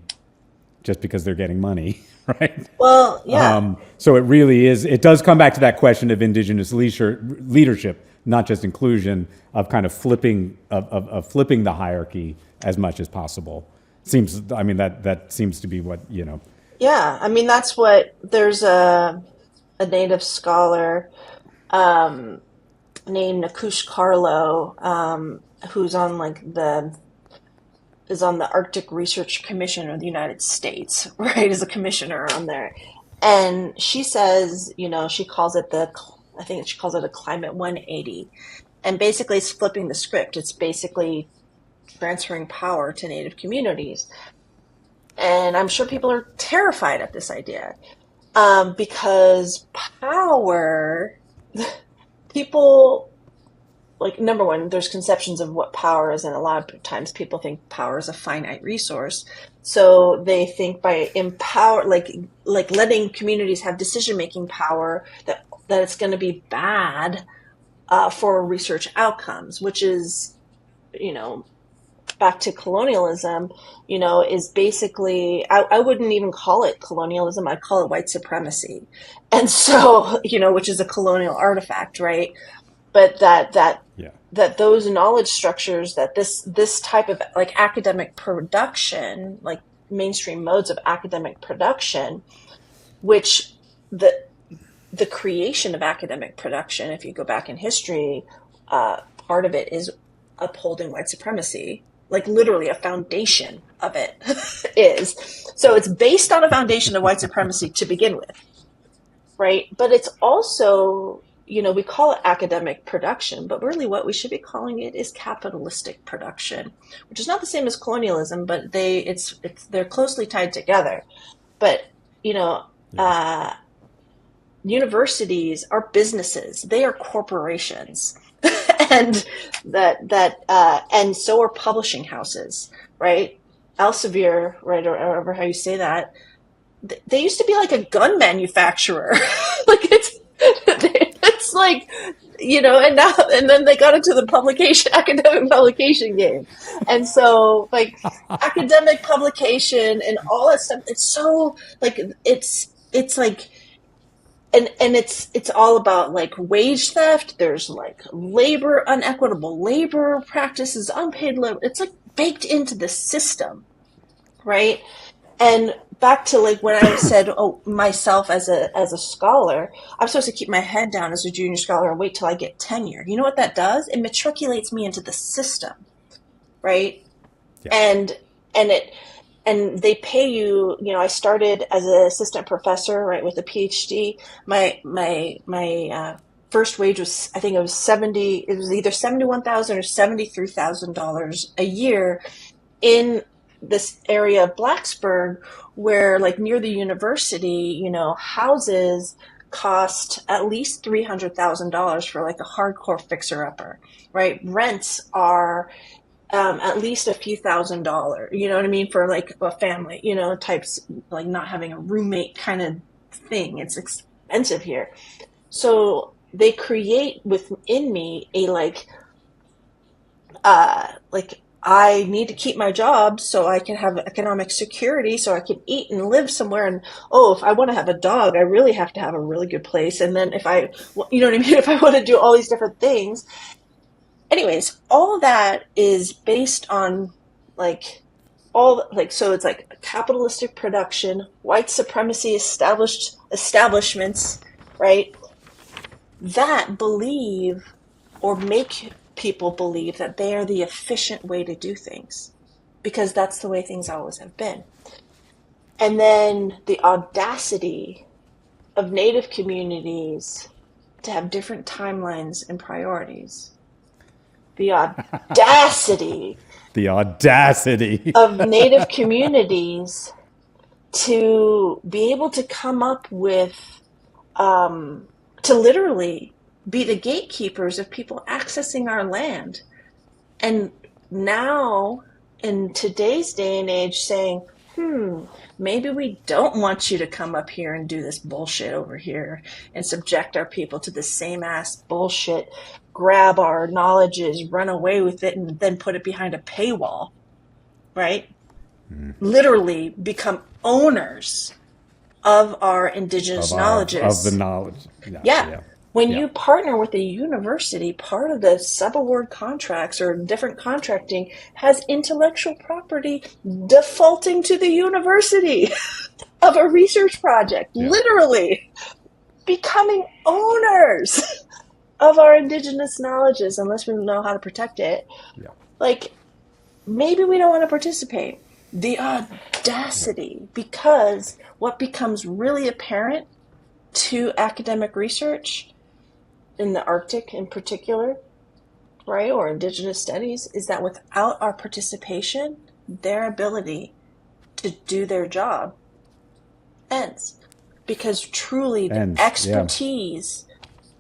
just because they're getting money, right? Well, yeah. So it does come back to that question of Indigenous leadership, not just inclusion, of kind of flipping the hierarchy as much as possible. That seems to be what, Yeah, I mean, that's what, there's a Native scholar named Nakush Carlo, who's on is on the Arctic Research Commission of the United States, right, as a commissioner on there. And she says, she calls it I think she calls it a climate 180. And basically it's flipping the script. It's basically transferring power to Native communities. And I'm sure people are terrified at this idea, because power, people, like, number one, there's conceptions of what power is, and a lot of times people think power is a finite resource. So they think by like letting communities have decision-making power, that it's going to be bad for research outcomes, which is, back to colonialism, is basically, I wouldn't even call it colonialism, I'd call it white supremacy. And so, which is a colonial artifact, right? But that those knowledge structures, that this type of like academic production, like mainstream modes of academic production, which the creation of academic production, if you go back in history, part of it is upholding white supremacy. Like literally a foundation of it is. So it's based on a foundation of white supremacy to begin with, right? But it's also, we call it academic production, but really what we should be calling it is capitalistic production, which is not the same as colonialism, but they're closely tied together. But, universities are businesses, they are corporations. And and so are publishing houses, right? Elsevier, right, or however how you say that, they used to be like a gun manufacturer. Like it's like, and then they got into the academic publication game. And so like academic publication and all that stuff, it's so like, it's like, and it's all about like wage theft. There's like unequitable labor practices, unpaid labor. It's like baked into the system, right? And back to like when I said, myself as a scholar, I'm supposed to keep my head down as a junior scholar and wait till I get tenure. You know what that does? It matriculates me into the system, right? Yeah. And they pay you, I started as an assistant professor, right, with a PhD. My first wage was, I think it was either $71,000 or $73,000 a year in this area of Blacksburg, where like near the university, houses cost at least $300,000 for like a hardcore fixer-upper, right? Rents are at least a few $1,000s, you know what I mean, for like a family, types, like not having a roommate kind of thing. It's expensive here. So they create within me a I need to keep my job so I can have economic security, so I can eat and live somewhere. And oh, if I want to have a dog, I really have to have a really good place. And then if I, you know what I mean? If I want to do all these different things. Anyways, all of that is based on like so it's like capitalistic production, white supremacy establishments, right? That believe or make people believe that they are the efficient way to do things because that's the way things always have been. And then the audacity of Native communities to have different timelines and priorities. The audacity The audacity of Native communities to be able to come up with, to literally be the gatekeepers of people accessing our land. And now, in today's day and age, saying, maybe we don't want you to come up here and do this bullshit over here and subject our people to the same ass bullshit, grab our knowledges, run away with it, and then put it behind a paywall, right? Literally become owners of our indigenous knowledges. of the knowledge. Yeah. When you partner with a university, part of the sub-award contracts or different contracting has intellectual property defaulting to the university of a research project, literally becoming owners of our indigenous knowledges unless we know how to protect it. Yeah. Like, maybe we don't want to participate. The audacity, because what becomes really apparent to academic research in the Arctic in particular, right, or indigenous studies, is that without our participation, their ability to do their job ends. Because truly the expertise,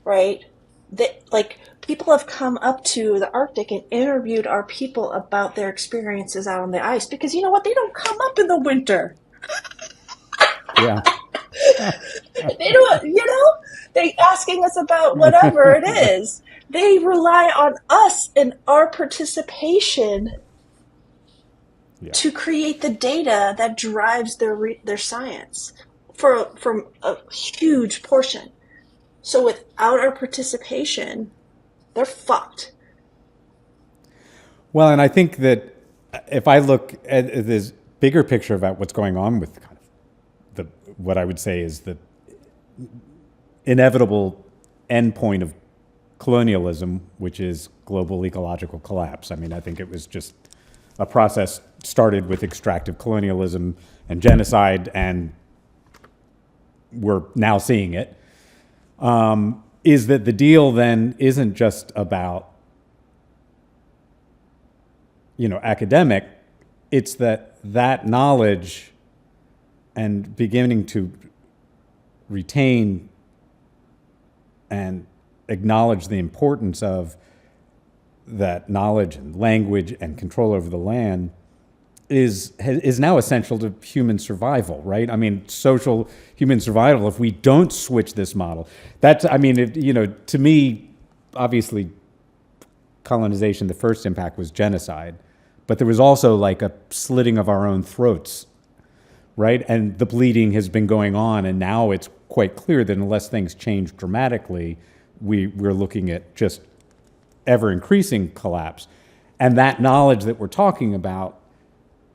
right, that like people have come up to the Arctic and interviewed our people about their experiences out on the ice, because you know what, they don't come up in the winter. Yeah. They don't, they asking us about whatever it is. They rely on us and our participation to create the data that drives their science from a huge portion. So without our participation, they're fucked. Well, and I think that if I look at this bigger picture about what's going on with kind of what I would say is the inevitable endpoint of colonialism, which is global ecological collapse. I mean, I think it was just a process started with extractive colonialism and genocide, and we're now seeing it. Is that the deal then isn't just about, academic, it's that knowledge and beginning to retain and acknowledge the importance of that knowledge and language and control over the land is now essential to human survival, right? I mean, social human survival. If we don't switch this model, to me, obviously, colonization, the first impact was genocide, but there was also like a slitting of our own throats, right? And the bleeding has been going on, and now it's quite clear that unless things change dramatically, we're looking at just ever increasing collapse. And that knowledge that we're talking about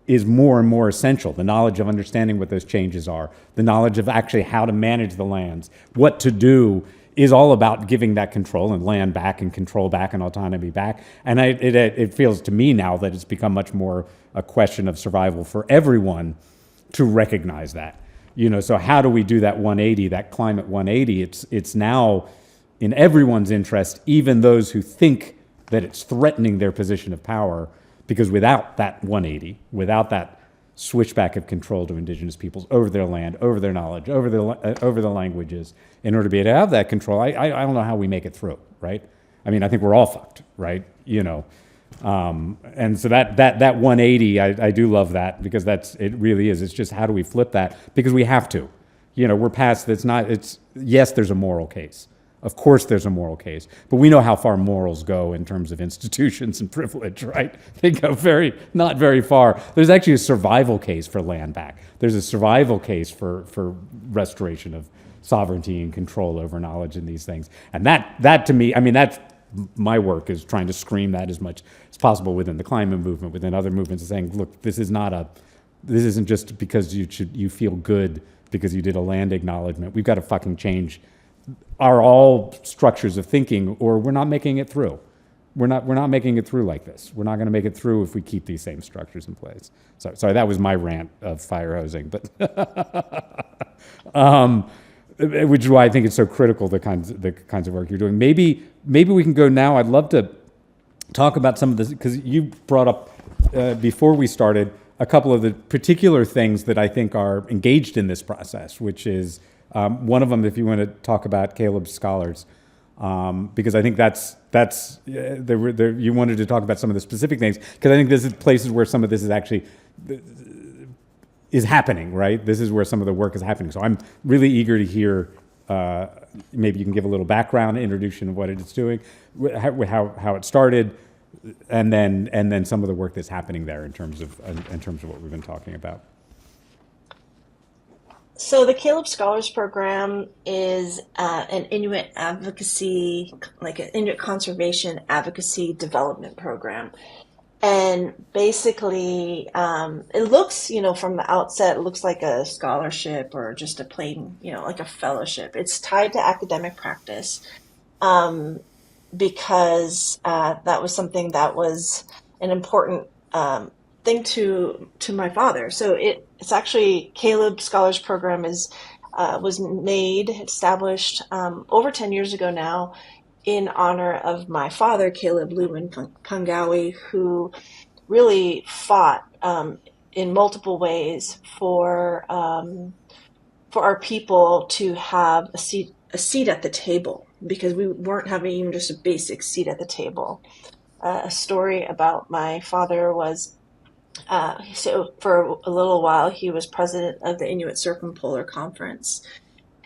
is more and more essential. The knowledge of understanding what those changes are, the knowledge of actually how to manage the lands, what to do, is all about giving that control and land back and control back and autonomy back. And it feels to me now that it's become much more a question of survival for everyone to recognize that. So how do we do that 180, that climate 180? It's now in everyone's interest, even those who think that it's threatening their position of power, because without that 180, without that switchback of control to indigenous peoples over their land, over their knowledge, over the languages, in order to be able to have that control, I don't know how we make it through, right? I mean, I think we're all fucked, right? And so that 180, I do love that, because it really is. It's just how do we flip that? Because we have to. We're past, yes, there's a moral case. Of course, there's a moral case, but we know how far morals go in terms of institutions and privilege, right? They go not very far. There's actually a survival case for land back. There's a survival case for restoration of sovereignty and control over knowledge and these things. And that to me, I mean, that's my work, is trying to scream that as much as possible within the climate movement, within other movements, saying, look, this isn't just because you feel good because you did a land acknowledgement. We've got to fucking change all structures of thinking, or we're not making it through. We're not making it through like this. We're not going to make it through if we keep these same structures in place. Sorry, that was my rant of fire hosing, but which is why I think it's so critical, the kinds of work you're doing. Maybe we can go now. I'd love to talk about some of this, because you brought up before we started a couple of the particular things that I think are engaged in this process, which is one of them, if you want to talk about Caleb's scholars, because I think you wanted to talk about some of the specific things, because I think this is places where some of this is actually is happening, right? This is where some of the work is happening. So I'm really eager to hear, maybe you can give a little background, introduction of what it's doing, how it started, and then some of the work that's happening there in terms of what we've been talking about. So the Caleb Scholars Program is an Inuit advocacy, like an Inuit conservation advocacy development program. And basically, it looks, from the outset, it looks like a scholarship or just a plain, like a fellowship. It's tied to academic practice because that was something that was an important thing to my father. So it's actually, Caleb Scholars Program was established over 10 years ago now, in honor of my father, Caleb Lewin Pungawi, who really fought in multiple ways for our people to have a seat at the table, because we weren't having even just a basic seat at the table. A story about my father was, so for a little while, he was president of the Inuit Circumpolar Conference.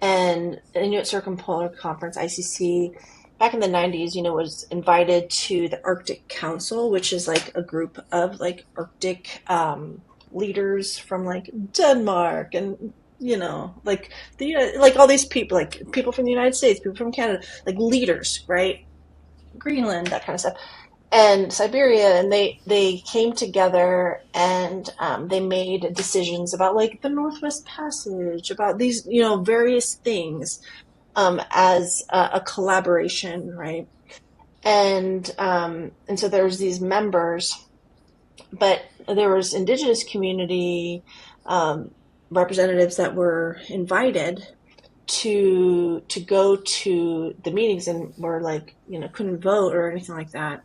And the Inuit Circumpolar Conference, ICC, back in the 90s, was invited to the Arctic Council, which is like a group of like Arctic leaders from like Denmark and, like like all these people, like people from the United States, people from Canada, like leaders, right? Greenland, that kind of stuff. And Siberia, and they came together and they made decisions about like the Northwest Passage, about these, various things as a collaboration, right? And so there was these members, but there was Indigenous community representatives that were invited to go to the meetings and were like, couldn't vote or anything like that.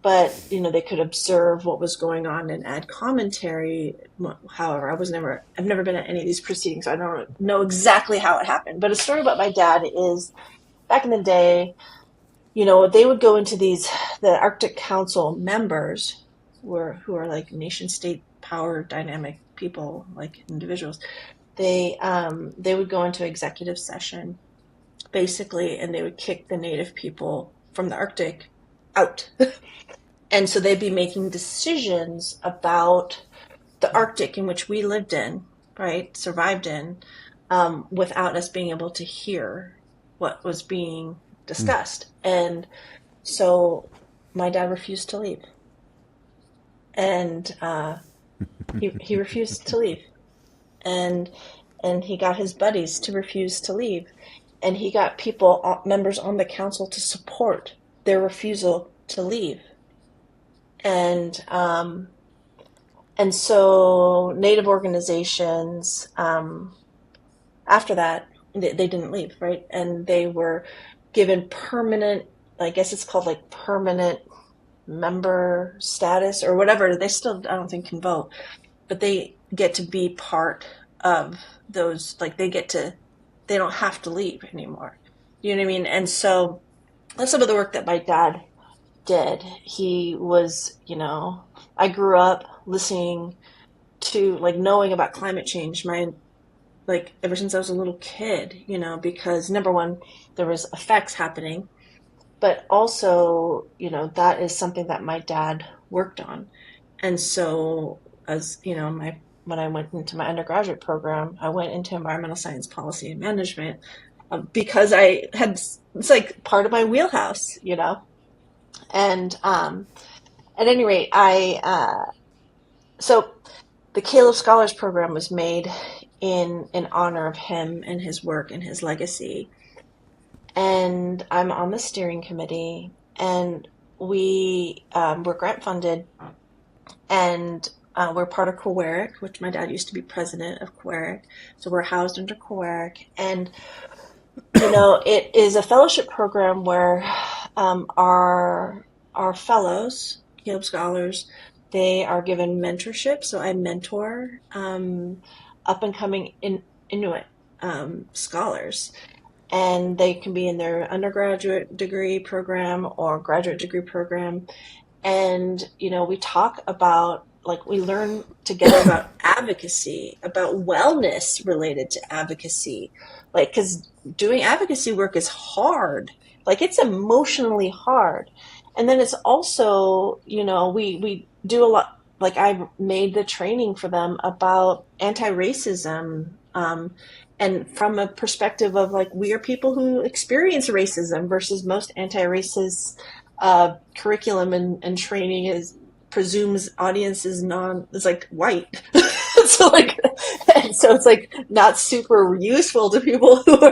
But, they could observe what was going on and add commentary. However, I've never been at any of these proceedings, so I don't know exactly how it happened. But a story about my dad is, back in the day, they would go into the Arctic Council members who are like nation state power dynamic people, like individuals. They would go into executive session, basically, and they would kick the native people from the Arctic out. And so they'd be making decisions about the Arctic, in which we lived in, right, survived in, without us being able to hear what was being discussed. And so my dad refused to leave. And he refused to leave. And he got his buddies to refuse to leave. And he got members on the council to support their refusal to leave. And so Native organizations, after that, they didn't leave, right? And they were given permanent, I guess it's called like permanent member status or whatever. They still, I don't think, can vote, but they get to be part of those, like they don't have to leave anymore. You know what I mean? And so that's some of the work that my dad did. He was, I grew up listening to, like, knowing about climate change. My like ever since I was a little kid, because number one, there was effects happening, but also, that is something that my dad worked on. And so as, when I went into my undergraduate program, I went into environmental science policy and management because it's like part of my wheelhouse, And at any rate, so the Caleb Scholars Program was made in honor of him and his work and his legacy. And I'm on the steering committee, and we're grant funded, and we're part of COERIC, which my dad used to be president of COERIC. So we're housed under COERIC. And, it is a fellowship program where our fellows, Caleb Scholars, they are given mentorship. So I mentor up and coming Inuit scholars. And they can be in their undergraduate degree program or graduate degree program. And, we talk about, we learn together about advocacy, about wellness related to advocacy. Because doing advocacy work is hard. It's emotionally hard. And then it's also, we do a lot, I made the training for them about anti-racism, and from a perspective of we are people who experience racism versus most anti-racist curriculum and training presumes audience is white. So so it's not super useful to people who are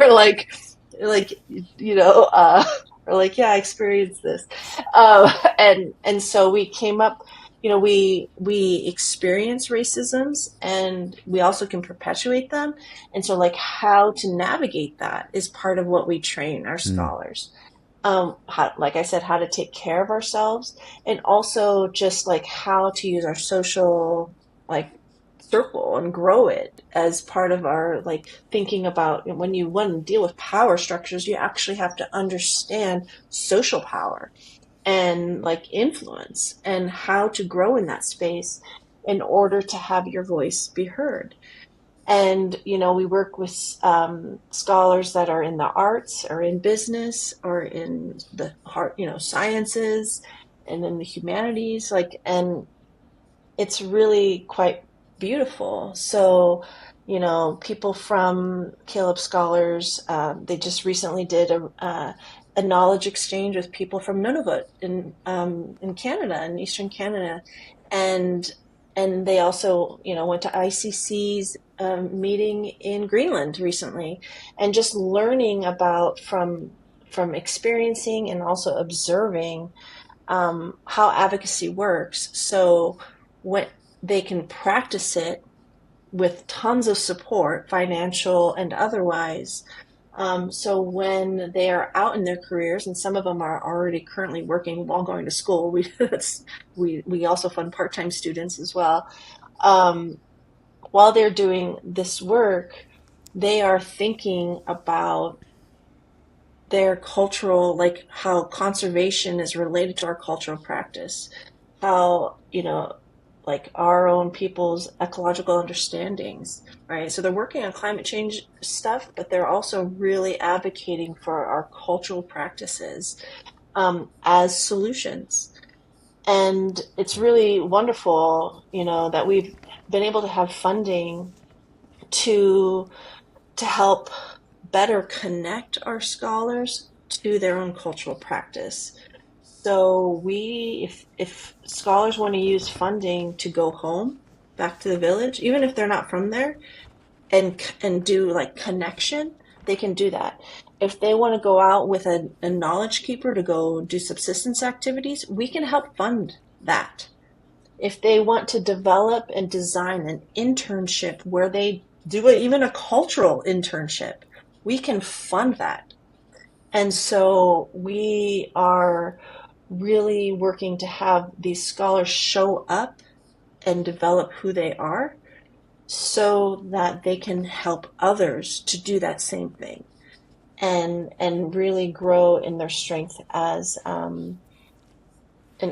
yeah, I experienced this. And so we came up, we experience racisms, and we also can perpetuate them. And so how to navigate that is part of what we train our scholars. Like I said, how to take care of ourselves, and also just how to use our social circle and grow it as part of our thinking about when you want to deal with power structures, you actually have to understand social power and influence and how to grow in that space in order to have your voice be heard. And, we work with scholars that are in the arts or in business or in the sciences and in the humanities, and it's really quite beautiful. So, people from Caleb Scholars, they just recently did a knowledge exchange with people from Nunavut in Canada, in Eastern Canada. And they also, went to ICC's meeting in Greenland recently, and just learning about from experiencing and also observing how advocacy works. So when they can practice it with tons of support, financial and otherwise. So when they are out in their careers, and some of them are already currently working while going to school, we also fund part-time students as well. While they're doing this work, they are thinking about their cultural, how conservation is related to our cultural practice, how, our own people's ecological understandings, right? So they're working on climate change stuff, but they're also really advocating for our cultural practices as solutions. And it's really wonderful, that we've been able to have funding to help better connect our scholars to their own cultural practice. So if scholars want to use funding to go home, back to the village, even if they're not from there, and do connection, they can do that. If they want to go out with a knowledge keeper to go do subsistence activities, we can help fund that. If they want to develop and design an internship where they do even a cultural internship, we can fund that. And so we are really working to have these scholars show up and develop who they are so that they can help others to do that same thing and really grow in their strength as in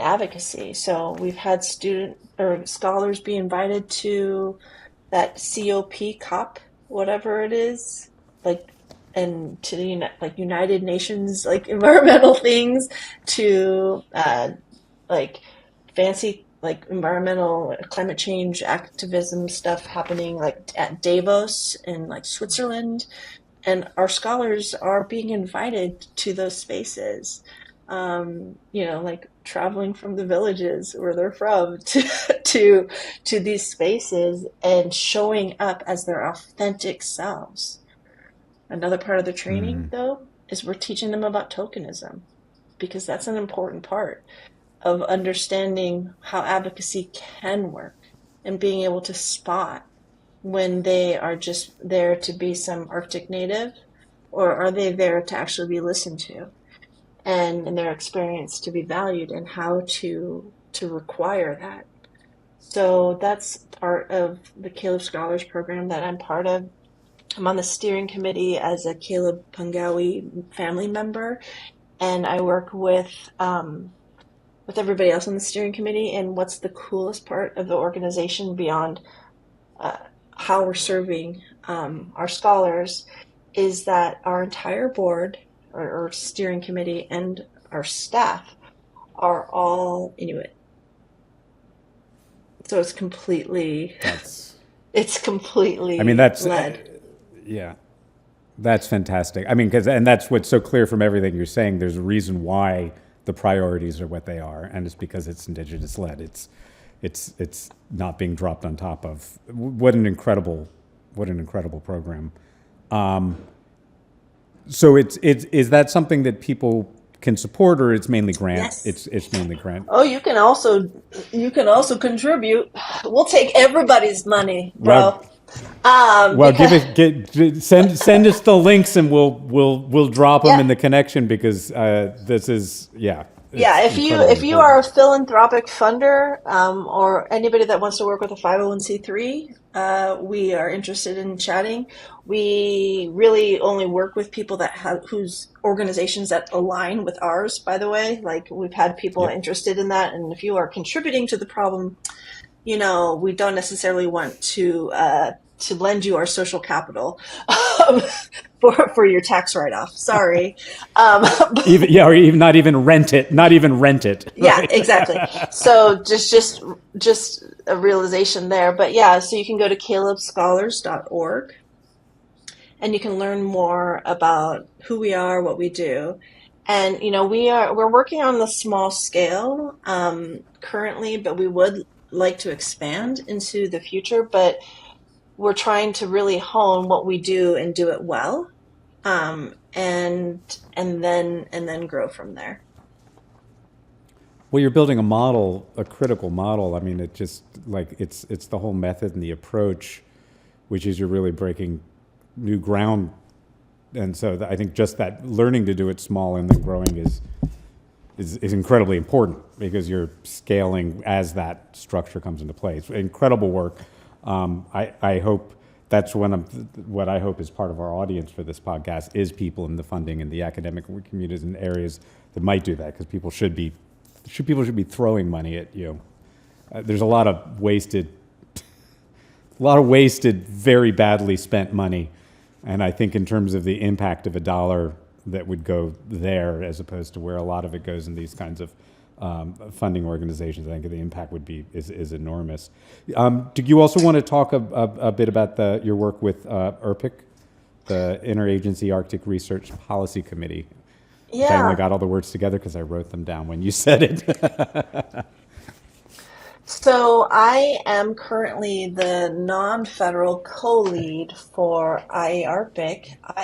advocacy. So we've had scholars be invited to that COP whatever it is, like, and to the like United Nations, like environmental things, to like fancy like environmental climate change activism stuff happening like at Davos in like Switzerland, and our scholars are being invited to those spaces. Like traveling from the villages where they're from to to these spaces and showing up as their authentic selves. Another part of the training, though, is we're teaching them about tokenism because that's an important part of understanding how advocacy can work and being able to spot when they are just there to be some Arctic native, or are they there to actually be listened to and in their experience to be valued, and how to require that. So that's part of the Caleb Scholars Program that I'm part of. I'm on the steering committee as a Caleb Pungawi family member, and I work with everybody else on the steering committee. And what's the coolest part of the organization beyond how we're serving our scholars is that our entire board or steering committee and our staff are all Inuit. So it's completely I mean, that's led. yeah, that's fantastic. I mean, and that's what's so clear from everything you're saying. There's a reason why the priorities are what they are, and it's because it's Indigenous led. It's not being dropped on top of. What an incredible program. So is that something that people can support, or it's mainly grant? Yes. It's mainly grant. Oh, you can also contribute. We'll take everybody's money, bro. Well, Because send us the links, and we'll drop them in yeah, the connection, because this is yeah. it's incredibly If you important. are a philanthropic funder, or anybody that wants to work with a 501c3, we are interested in chatting. We really only work with people that have whose organizations that align with ours. By the way, like we've had people Yep. interested in that, and if you are contributing to the problem, we don't necessarily want to lend you our social capital um, for your tax write off. Sorry. Um, Or even not even rent it. Not even rent it. yeah, Right. exactly. So just a realization there. But yeah, so you can go to calebscholars.org and you can learn more about who we are, what we do. And we're working on the small scale currently, but we would like to expand into the future. But we're trying to really hone what we do and do it well, and then grow from there. Well, you're building a model, a critical model. I mean, it just like it's the whole method and the approach, which is you're really breaking new ground. And so I think just that learning to do it small and then growing is incredibly important, because you're scaling as that structure comes into place. Incredible work. I hope that's what I hope is part of our audience for this podcast is people in the funding and the academic communities and areas that might do that, because people should be throwing money at you. There's a lot of wasted, very badly spent money, and I think in terms of the impact of a dollar that would go there, as opposed to where a lot of it goes in these kinds of funding organizations, I think the impact is enormous. Do you also want to talk a bit about your work with IRPIC, the Interagency Arctic Research Policy Committee? Which I only Yeah. got all the words together because I wrote them down when you said it. So I am currently the non-federal co-lead for IARPC,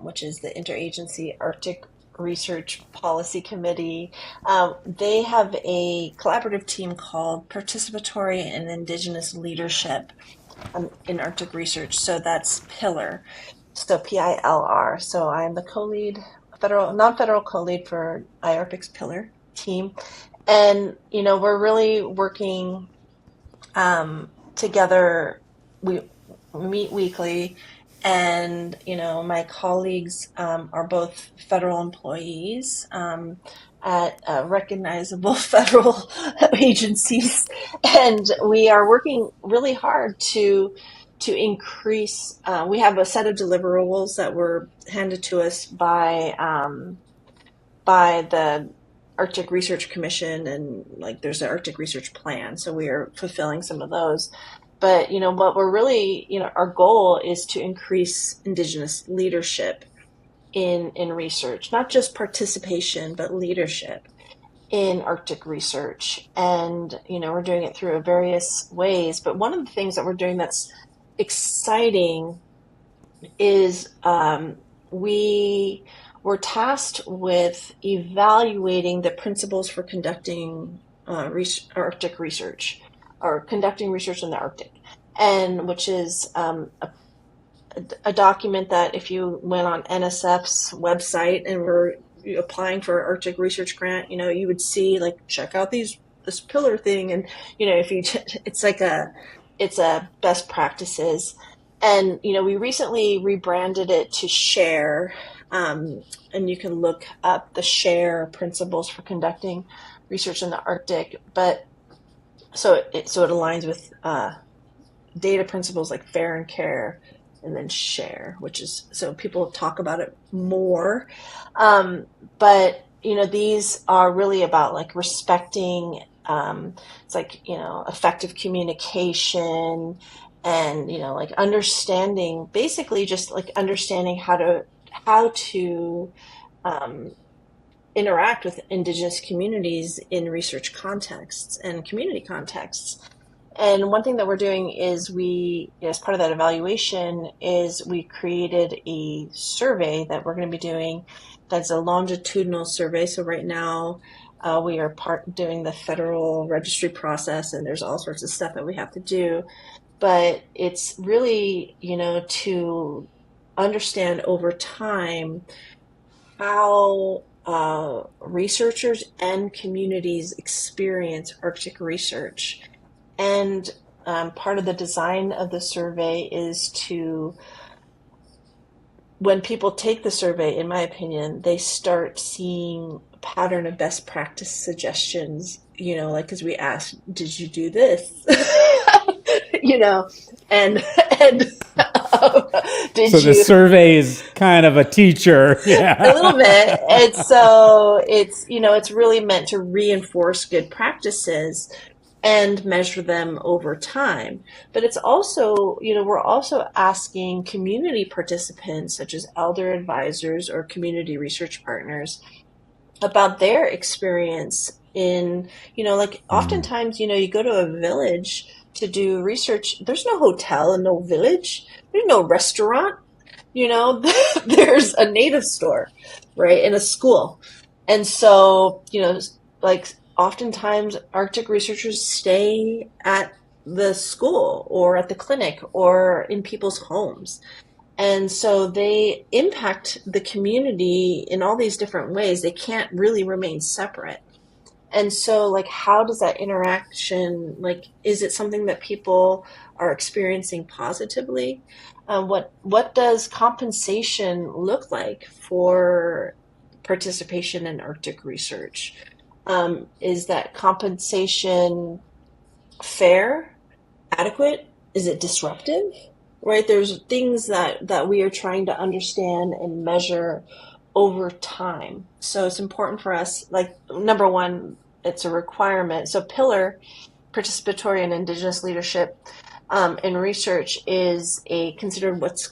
which is the Interagency Arctic Research Policy Committee. They have a collaborative team called Participatory and Indigenous Leadership in Arctic Research. So that's PILR. So PILR. So I am the co-lead, non-federal co-lead for IARPIC's PILR team. And, we're really working together. We meet weekly, and, my colleagues are both federal employees, at recognizable federal agencies, and we are working really hard to increase. We have a set of deliverables that were handed to us by the Arctic Research Commission, and like there's an Arctic Research Plan, so we are fulfilling some of those. But what we're really, our goal is to increase Indigenous leadership in research, not just participation, but leadership in Arctic research. And we're doing it through various ways. But one of the things that we're doing that's exciting is we were tasked with evaluating the principles for conducting Arctic research, or conducting research in the Arctic, and which is a document that if you went on NSF's website and were applying for an Arctic research grant, you would see like, check out this pillar thing, and if you it's a best practices. And we recently rebranded it to SHARE, and you can look up the SHARE principles for conducting research in the Arctic. But so it aligns with data principles like FAIR and CARE, and then SHARE, which is, so people talk about it more. But these are really about like respecting. It's like effective communication. And like understanding, basically just like understanding how to interact with Indigenous communities in research contexts and community contexts. And one thing that we're doing is as part of that evaluation, is we created a survey that we're going to be doing. That's a longitudinal survey. So right now we are doing the federal registry process, and there's all sorts of stuff that we have to do. But it's really, to understand over time how researchers and communities experience Arctic research. And part of the design of the survey is to, when people take the survey, in my opinion, they start seeing a pattern of best practice suggestions, like, because we ask, did you do this? And did so you? The survey is kind of a teacher. Yeah. A little bit. And so it's really meant to reinforce good practices and measure them over time. But it's also, we're also asking community participants, such as elder advisors or community research partners, about their experience in, like oftentimes, you go to a village to do research. There's no hotel and no village. There's no restaurant. There's a native store, right, and a school. And so, like oftentimes Arctic researchers stay at the school or at the clinic or in people's homes. And so they impact the community in all these different ways. They can't really remain separate. And so, like, how does that interaction, like, is it something that people are experiencing positively? What does compensation look like for participation in Arctic research? Is that compensation fair, adequate? Is it disruptive? Right? There's things that we are trying to understand and measure over time. So it's important for us, like, number one, it's a requirement. So pillar, participatory and Indigenous leadership in research, is considered what's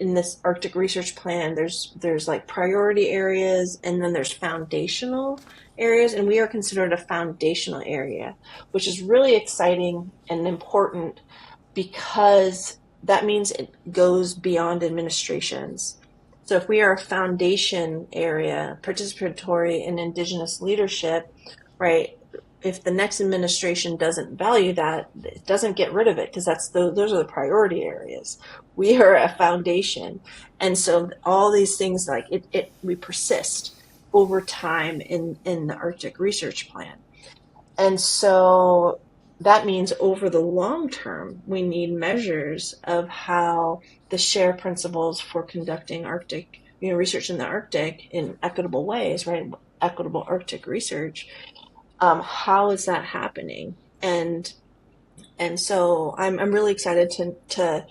in this Arctic research plan. There's like priority areas, and then there's foundational areas, and we are considered a foundational area, which is really exciting and important because that means it goes beyond administrations. So if we are a foundation area, participatory and Indigenous leadership, right, if the next administration doesn't value that, it doesn't get rid of it, because those are the priority areas. We are a foundation. And so all these things, like we persist over time in the Arctic Research Plan. And so that means over the long term, we need measures of how the SHARE principles for conducting Arctic research in the Arctic in equitable ways, right? equitable Arctic research. How is that happening? And so I'm really excited to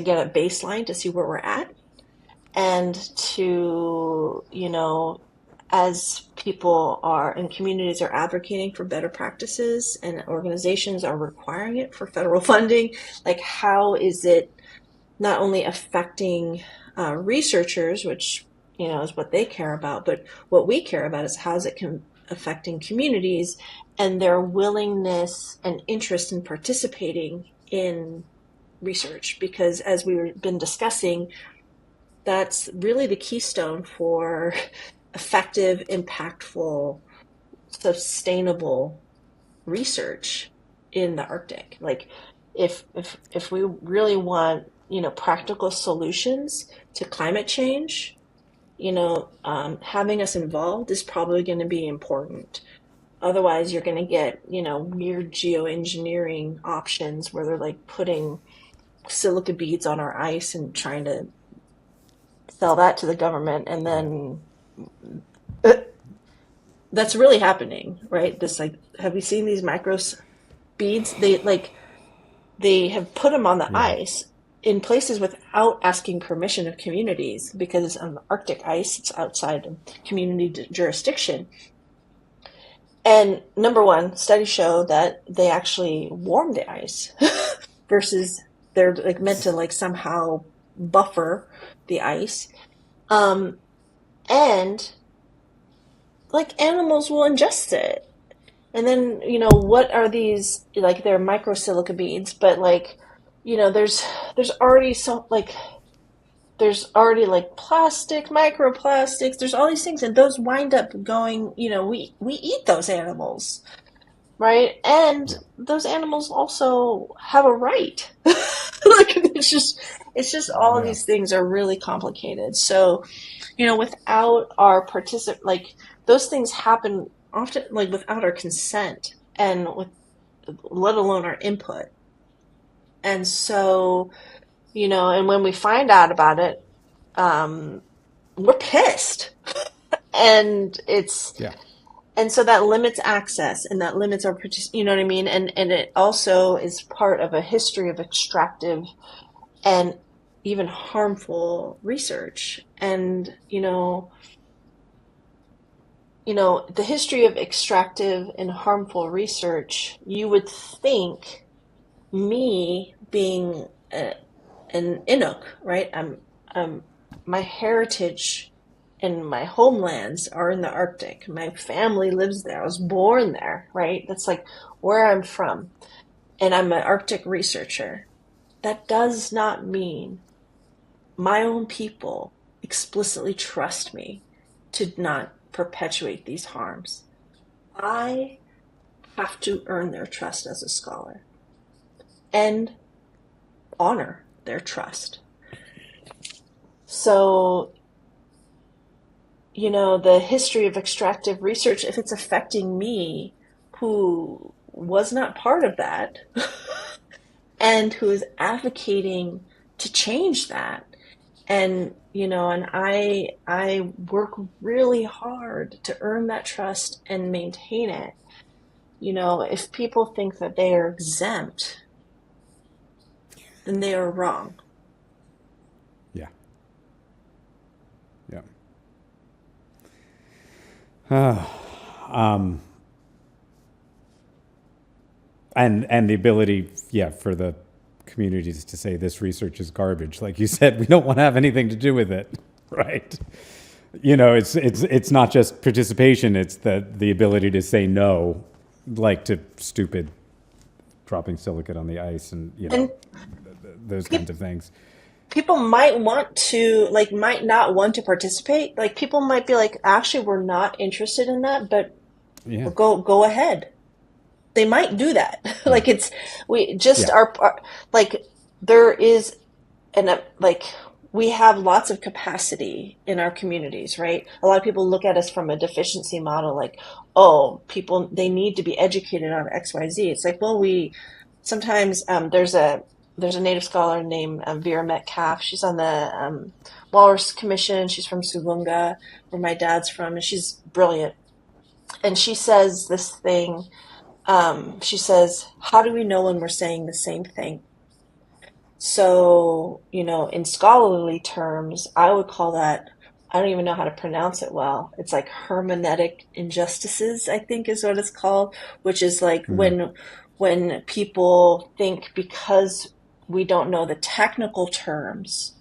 get a baseline to see where we're at, and to, as people are and communities are advocating for better practices and organizations are requiring it for federal funding, like how is it not only affecting researchers, which is what they care about, but what we care about is how is it affecting communities and their willingness and interest in participating in research. Because as we've been discussing, that's really the keystone for effective, impactful, sustainable research in the Arctic. Like if we really want, practical solutions to climate change, having us involved is probably going to be important. Otherwise, you're going to get, weird geoengineering options where they're like putting silica beads on our ice and trying to sell that to the government. And then that's really happening, right? This, like, have you seen these micro beads? They have put them on the ice in places without asking permission of communities, because on the Arctic ice, it's outside of community jurisdiction. And number one, studies show that they actually warm the ice versus they're like meant to like somehow buffer the ice. And like animals will ingest it. And then, what are these, like they're microsilica beads, but like, there's already there's already like plastic, microplastics, there's all these things, and those wind up going, we eat those animals, right? And those animals also have a right. Like it's just all of these things are really complicated. So, without our those things happen often, like without our consent and let alone our input. And so, and when we find out about it, we're pissed. And and so that limits access, and that limits our, you know what I mean? And it also is part of a history of extractive and even harmful research. And, the history of extractive and harmful research, you would think, me being an Inuk, right? My heritage and my homelands are in the Arctic. My family lives there. I was born there, right? That's like where I'm from. And I'm an Arctic researcher. That does not mean my own people explicitly trust me to not perpetuate these harms. I have to earn their trust as a scholar and honor their trust. So, the history of extractive research, if it's affecting me, who was not part of that, and who is advocating to change that, and, and I work really hard to earn that trust and maintain it. If people think that they are exempt, then they are wrong. Yeah. And the ability, for the communities to say this research is garbage. Like you said, we don't want to have anything to do with it, right? It's not just participation; it's the ability to say no, like to stupid dropping silicate on the ice and those kinds of things. People might not want to participate. Like people might be like, actually, we're not interested in that, but go ahead. They might do that. Like there is we have lots of capacity in our communities, right? A lot of people look at us from a deficiency model, like, oh, people, they need to be educated on XYZ. It's like, well, sometimes there's a there's a native scholar named Vera Metcalf. She's on the Walrus Commission. She's from Subunga, where my dad's from, and she's brilliant. And she says this thing. She says, "How do we know when we're saying the same thing?" So, in scholarly terms, I would call that, I don't even know how to pronounce it well. It's like hermeneutic injustices, I think is what it's called, which is like when people think because we don't know the technical terms,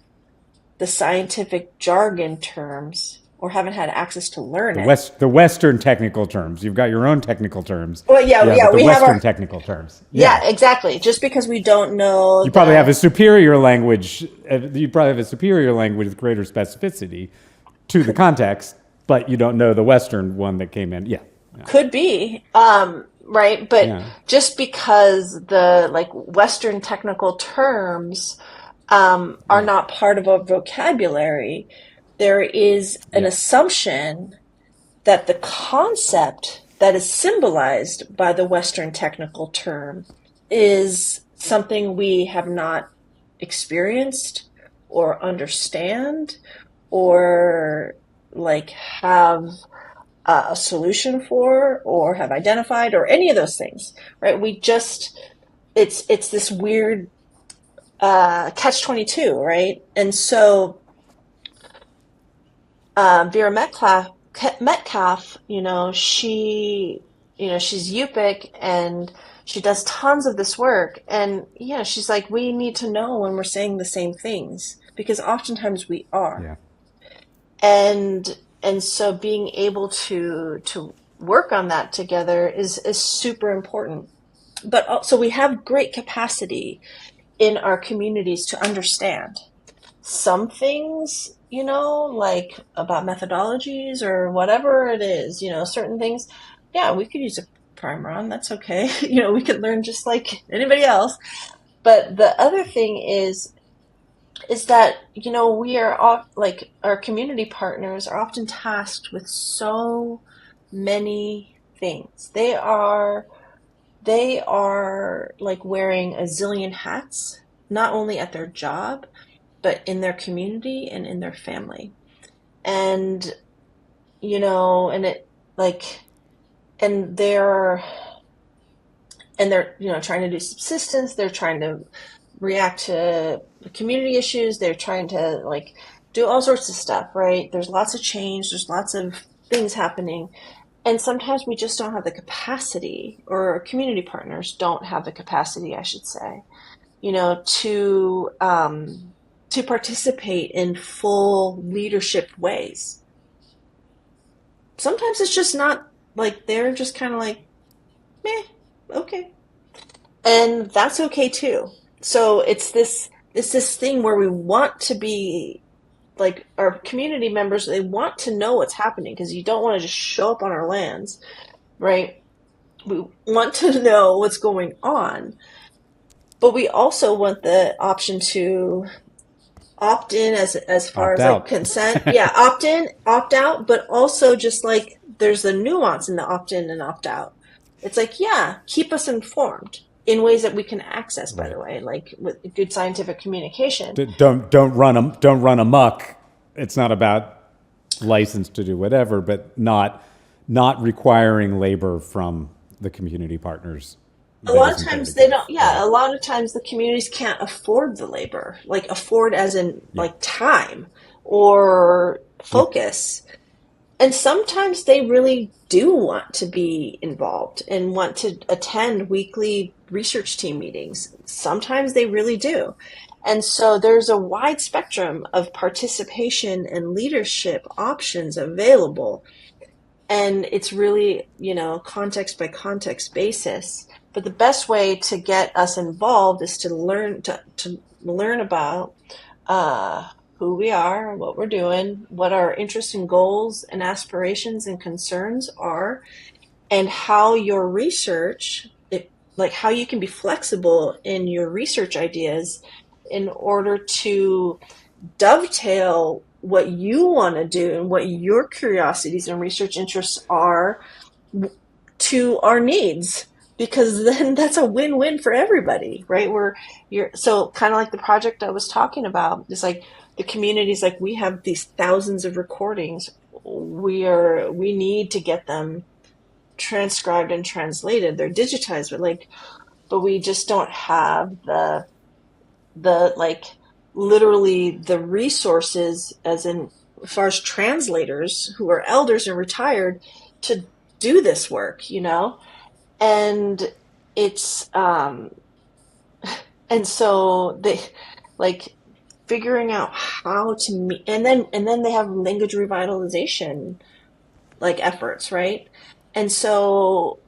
the scientific jargon terms, or haven't had access to learn it. The Western technical terms. You've got your own technical terms. Well, yeah, but the we have Western our technical terms. yeah, exactly. Just because we don't know, You probably have a superior language. You probably have a superior language with greater specificity to the context, but you don't know the Western one that came in. Yeah. Could be, right? But just because the Western technical terms are not part of our vocabulary, there is an assumption that the concept that is symbolized by the Western technical term is something we have not experienced or understand or have a solution for or have identified or any of those things, right? It's this weird catch-22, right? And so Vera Metcalf, she's Iñupiaq and she does tons of this work. And she's like, we need to know when we're saying the same things because oftentimes we are. Yeah. And so being able to work on that together is super important. But also we have great capacity in our communities to understand some things, like about methodologies or whatever it is, certain things. Yeah, we could use a primer on, that's okay. We could learn just like anybody else. But the other thing is that, we are all our community partners are often tasked with so many things. They are wearing a zillion hats, not only at their job, but in their community and in their family. And, and they're trying to do subsistence. They're trying to react to community issues. They're trying to do all sorts of stuff, right? There's lots of change. There's lots of things happening. And sometimes we just don't have the capacity, or our community partners don't have the capacity, I should say, to participate in full leadership ways. Sometimes it's just not they're just kind of meh, okay. And that's okay too. So it's this thing where we want to be our community members, they want to know what's happening because you don't want to just show up on our lands, right? We want to know what's going on, but we also want the option to opt in as far Opt as out. consent. Yeah, opt in, opt out, but also just there's a nuance in the opt in and opt out. It's keep us informed in ways that we can access, by the way, with good scientific communication. Don't run amok. It's not about license to do whatever, but not requiring labor from the community partners. A lot of times they don't. Yeah, a lot of times the communities can't afford the labor, afford as in time or focus. And sometimes they really do want to be involved and want to attend weekly research team meetings. Sometimes they really do. And so there's a wide spectrum of participation and leadership options available. And it's really, context by context basis. But the best way to get us involved is to learn about who we are, what we're doing, what our interests and goals and aspirations and concerns are, and how your research, how you can be flexible in your research ideas in order to dovetail what you want to do and what your curiosities and research interests are to our needs, because then that's a win-win for everybody, right? So kind of like the project I was talking about, it's like the community's like, we have these thousands of recordings. We need to get them transcribed and translated. They're digitized, but we just don't have the like literally the resources as far as translators who are elders and retired to do this work, and it's and so they like figuring out how to meet, and then they have language revitalization efforts, right? And so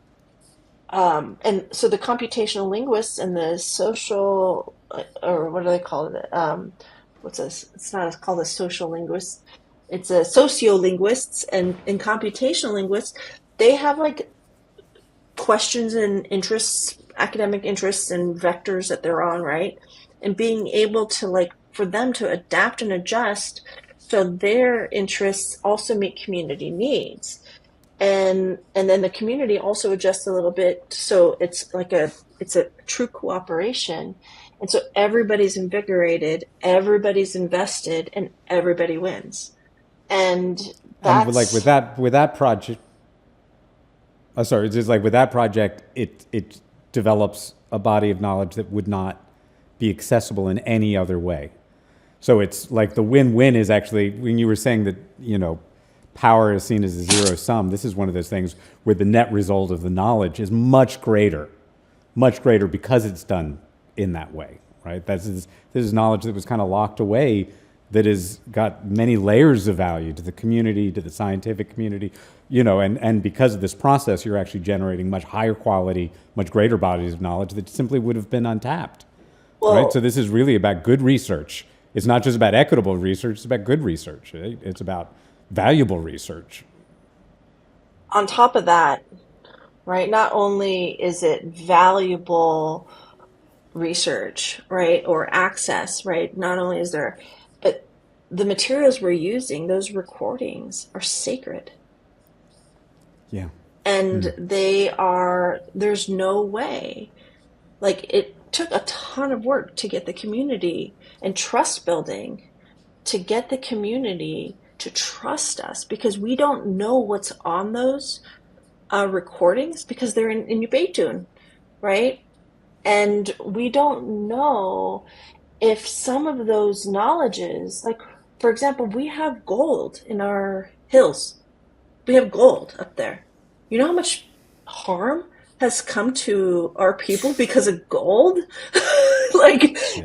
the computational linguists and the social, or what do they call it? What's this? It's not called a social linguist. It's a sociolinguists and computational linguists. They have questions and interests, academic interests and vectors that they're on, right? And being able to for them to adapt and adjust so their interests also meet community needs. And then the community also adjusts a little bit, so it's a true cooperation, and so everybody's invigorated, everybody's invested, and everybody wins. And And that's with that project, sorry, it's just with that project, it develops a body of knowledge that would not be accessible in any other way. So it's the win-win is actually, when you were saying that, power is seen as a zero sum, this is one of those things where the net result of the knowledge is much greater because it's done in that way, right? This is knowledge that was kind of locked away, that has got many layers of value to the community, to the scientific community, and because of this process, you're actually generating much higher quality, much greater bodies of knowledge that simply would have been untapped, right? So this is really about good research. It's not just about equitable research, it's about good research. Right? It's about valuable research. on top of that, right? Not only is it valuable research, right, or access, right? Not only is there, but the materials we're using, those recordings, are sacred. Yeah. And there's no way. It took a ton of work to get the community and trust building to get the community to trust us, because we don't know what's on those recordings because they're in Iñupiaq, right? And we don't know if some of those knowledges, for example, we have gold in our hills. We have gold up there. You know how much harm has come to our people because of gold?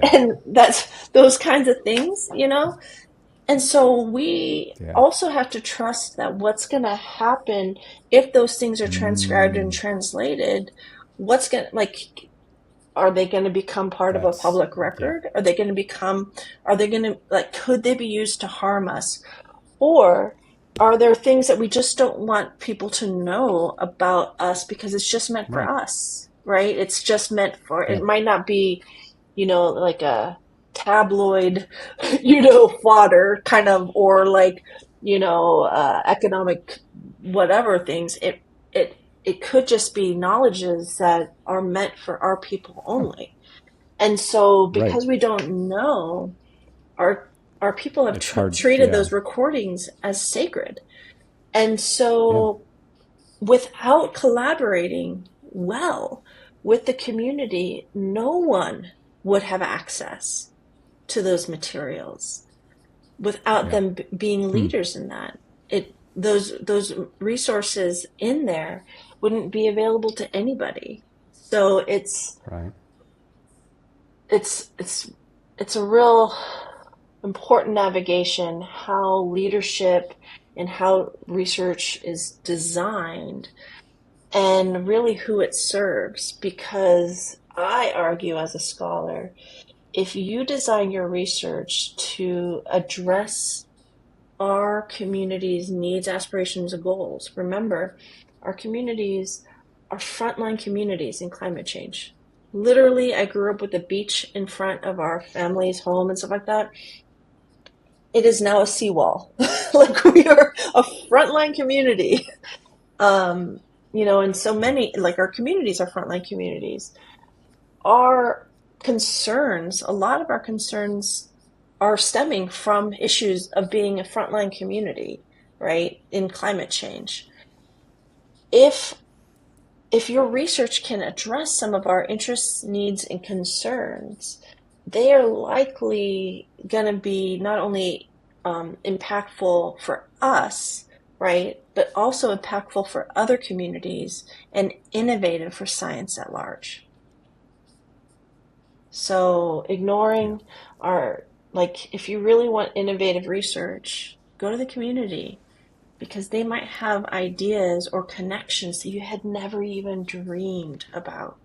And that's those kinds of things. And so we also have to trust that what's going to happen if those things are transcribed and translated, are they going to become part of a public record? Are they going to could they be used to harm us? Or are there things that we just don't want people to know about us because it's just meant for us, right? It's just meant for, it might not be, a tabloid, fodder kind of, or economic whatever things. It could just be knowledges that are meant for our people only. And so because we don't know, our people have treated those recordings as sacred. And so without collaborating well with the community, no one would have access to those materials without them being leaders in that. Those resources in there wouldn't be available to anybody. So it's a real important navigation, how leadership and how research is designed, and really who it serves. Because I argue as a scholar, if you design your research to address our community's needs, aspirations, and goals, remember, our communities are frontline communities in climate change. Literally, I grew up with a beach in front of our family's home and stuff like that. It is now a seawall. We are a frontline community. and so many, like our communities, our frontline communities, our concerns, a lot of our concerns are stemming from issues of being a frontline community, right, in climate change. If your research can address some of our interests, needs, and concerns, they are likely going to be not only impactful for us, right, but also impactful for other communities and innovative for science at large. So ignoring if you really want innovative research, go to the community, because they might have ideas or connections that you had never even dreamed about,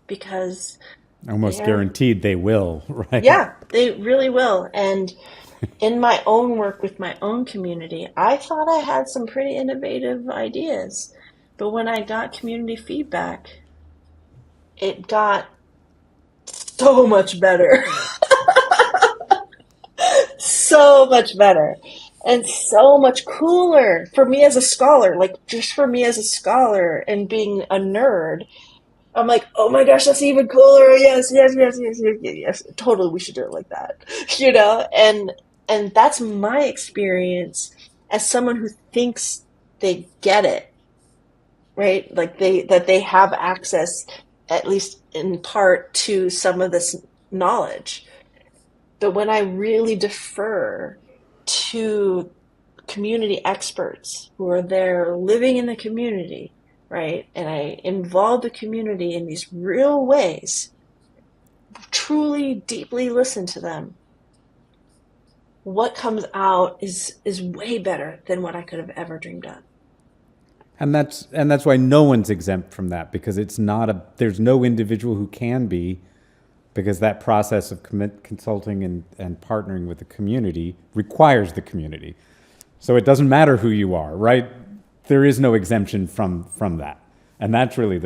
because Almost guaranteed they will, right? yeah, they really will. And in my own work with my own community, I thought I had some pretty innovative ideas. But when I got community feedback, it got so much better. So much better. And so much cooler for me as a scholar, just for me as a scholar and being a nerd. I'm like, oh my gosh, that's even cooler. Yes, yes, yes, yes, yes, yes, yes. Totally, we should do it like that. And that's my experience as someone who thinks they get it, right? Like that they have access, at least in part, to some of this knowledge. But when I really defer to community experts who are there living in the community, right? And I involve the community in these real ways, truly, deeply listen to them. What comes out is way better than what I could have ever dreamed of. And that's why no one's exempt from that, because there's no individual who can be, because that process of consulting and partnering with the community requires the community. So it doesn't matter who you are, right? There is no exemption from that. And that's really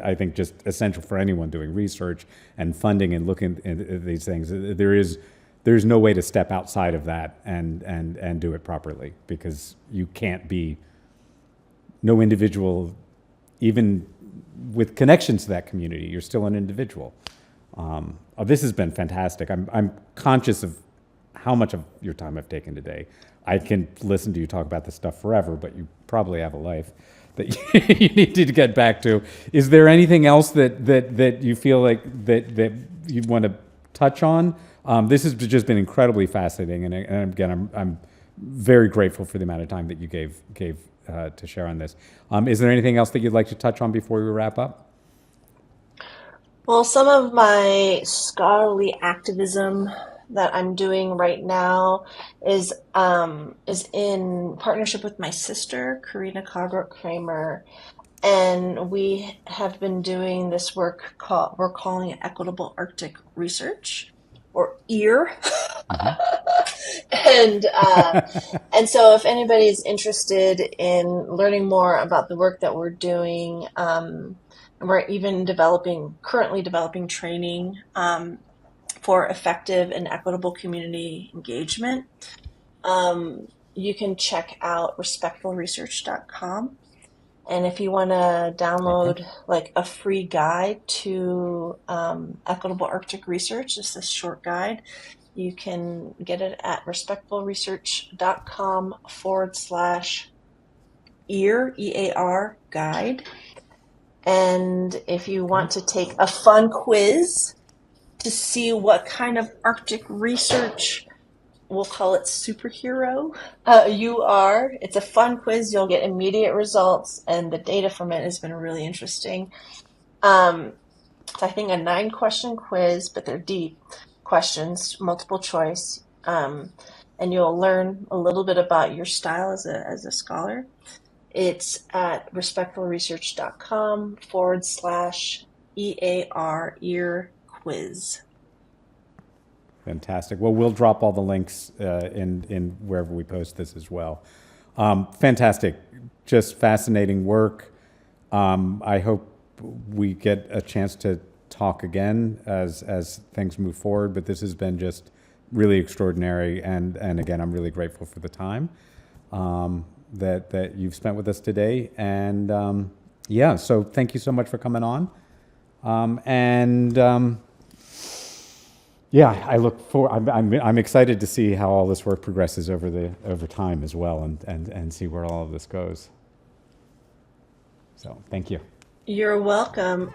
I think just essential for anyone doing research and funding and looking at these things. There's no way to step outside of that and do it properly, because you can't be, no individual, even with connections to that community, you're still an individual. This has been fantastic. I'm conscious of how much of your time I've taken today. I can listen to you talk about this stuff forever, but you probably have a life that you need to get back to. Is there anything else that you feel like that you want to touch on? This has just been incredibly fascinating, and again, I'm very grateful for the amount of time that you gave to share on this. Is there anything else that you'd like to touch on before we wrap up? Well, some of my scholarly activism that I'm doing right now is in partnership with my sister, Karina Cogbrook Kramer, and we have been doing this work we're calling it Equitable Arctic Research, or EAR. And so if anybody's interested in learning more about the work that we're doing, and we're even currently developing training for effective and equitable community engagement, you can check out respectfulresearch.com. And if you want to download a free guide to equitable Arctic research, just this short guide, you can get it at respectfulresearch.com/EAR, EAR guide. And if you want to take a fun quiz to see what kind of Arctic research, we'll call it superhero, you are. It's a fun quiz. You'll get immediate results, and the data from it has been really interesting. It's, I think, a 9-question quiz, but they're deep questions, multiple choice, and you'll learn a little bit about your style as a scholar. It's at respectfulresearch.com/EAR quiz. Fantastic. Well, we'll drop all the links in wherever we post this as well. Fantastic. Just fascinating work. I hope we get a chance to talk again as things move forward, but this has been just really extraordinary. And again, I'm really grateful for the time. that you've spent with us today. And yeah, so thank you so much for coming on. Yeah, I look for. I'm excited to see how all this work progresses over time as well, and see where all of this goes. So thank you. You're welcome.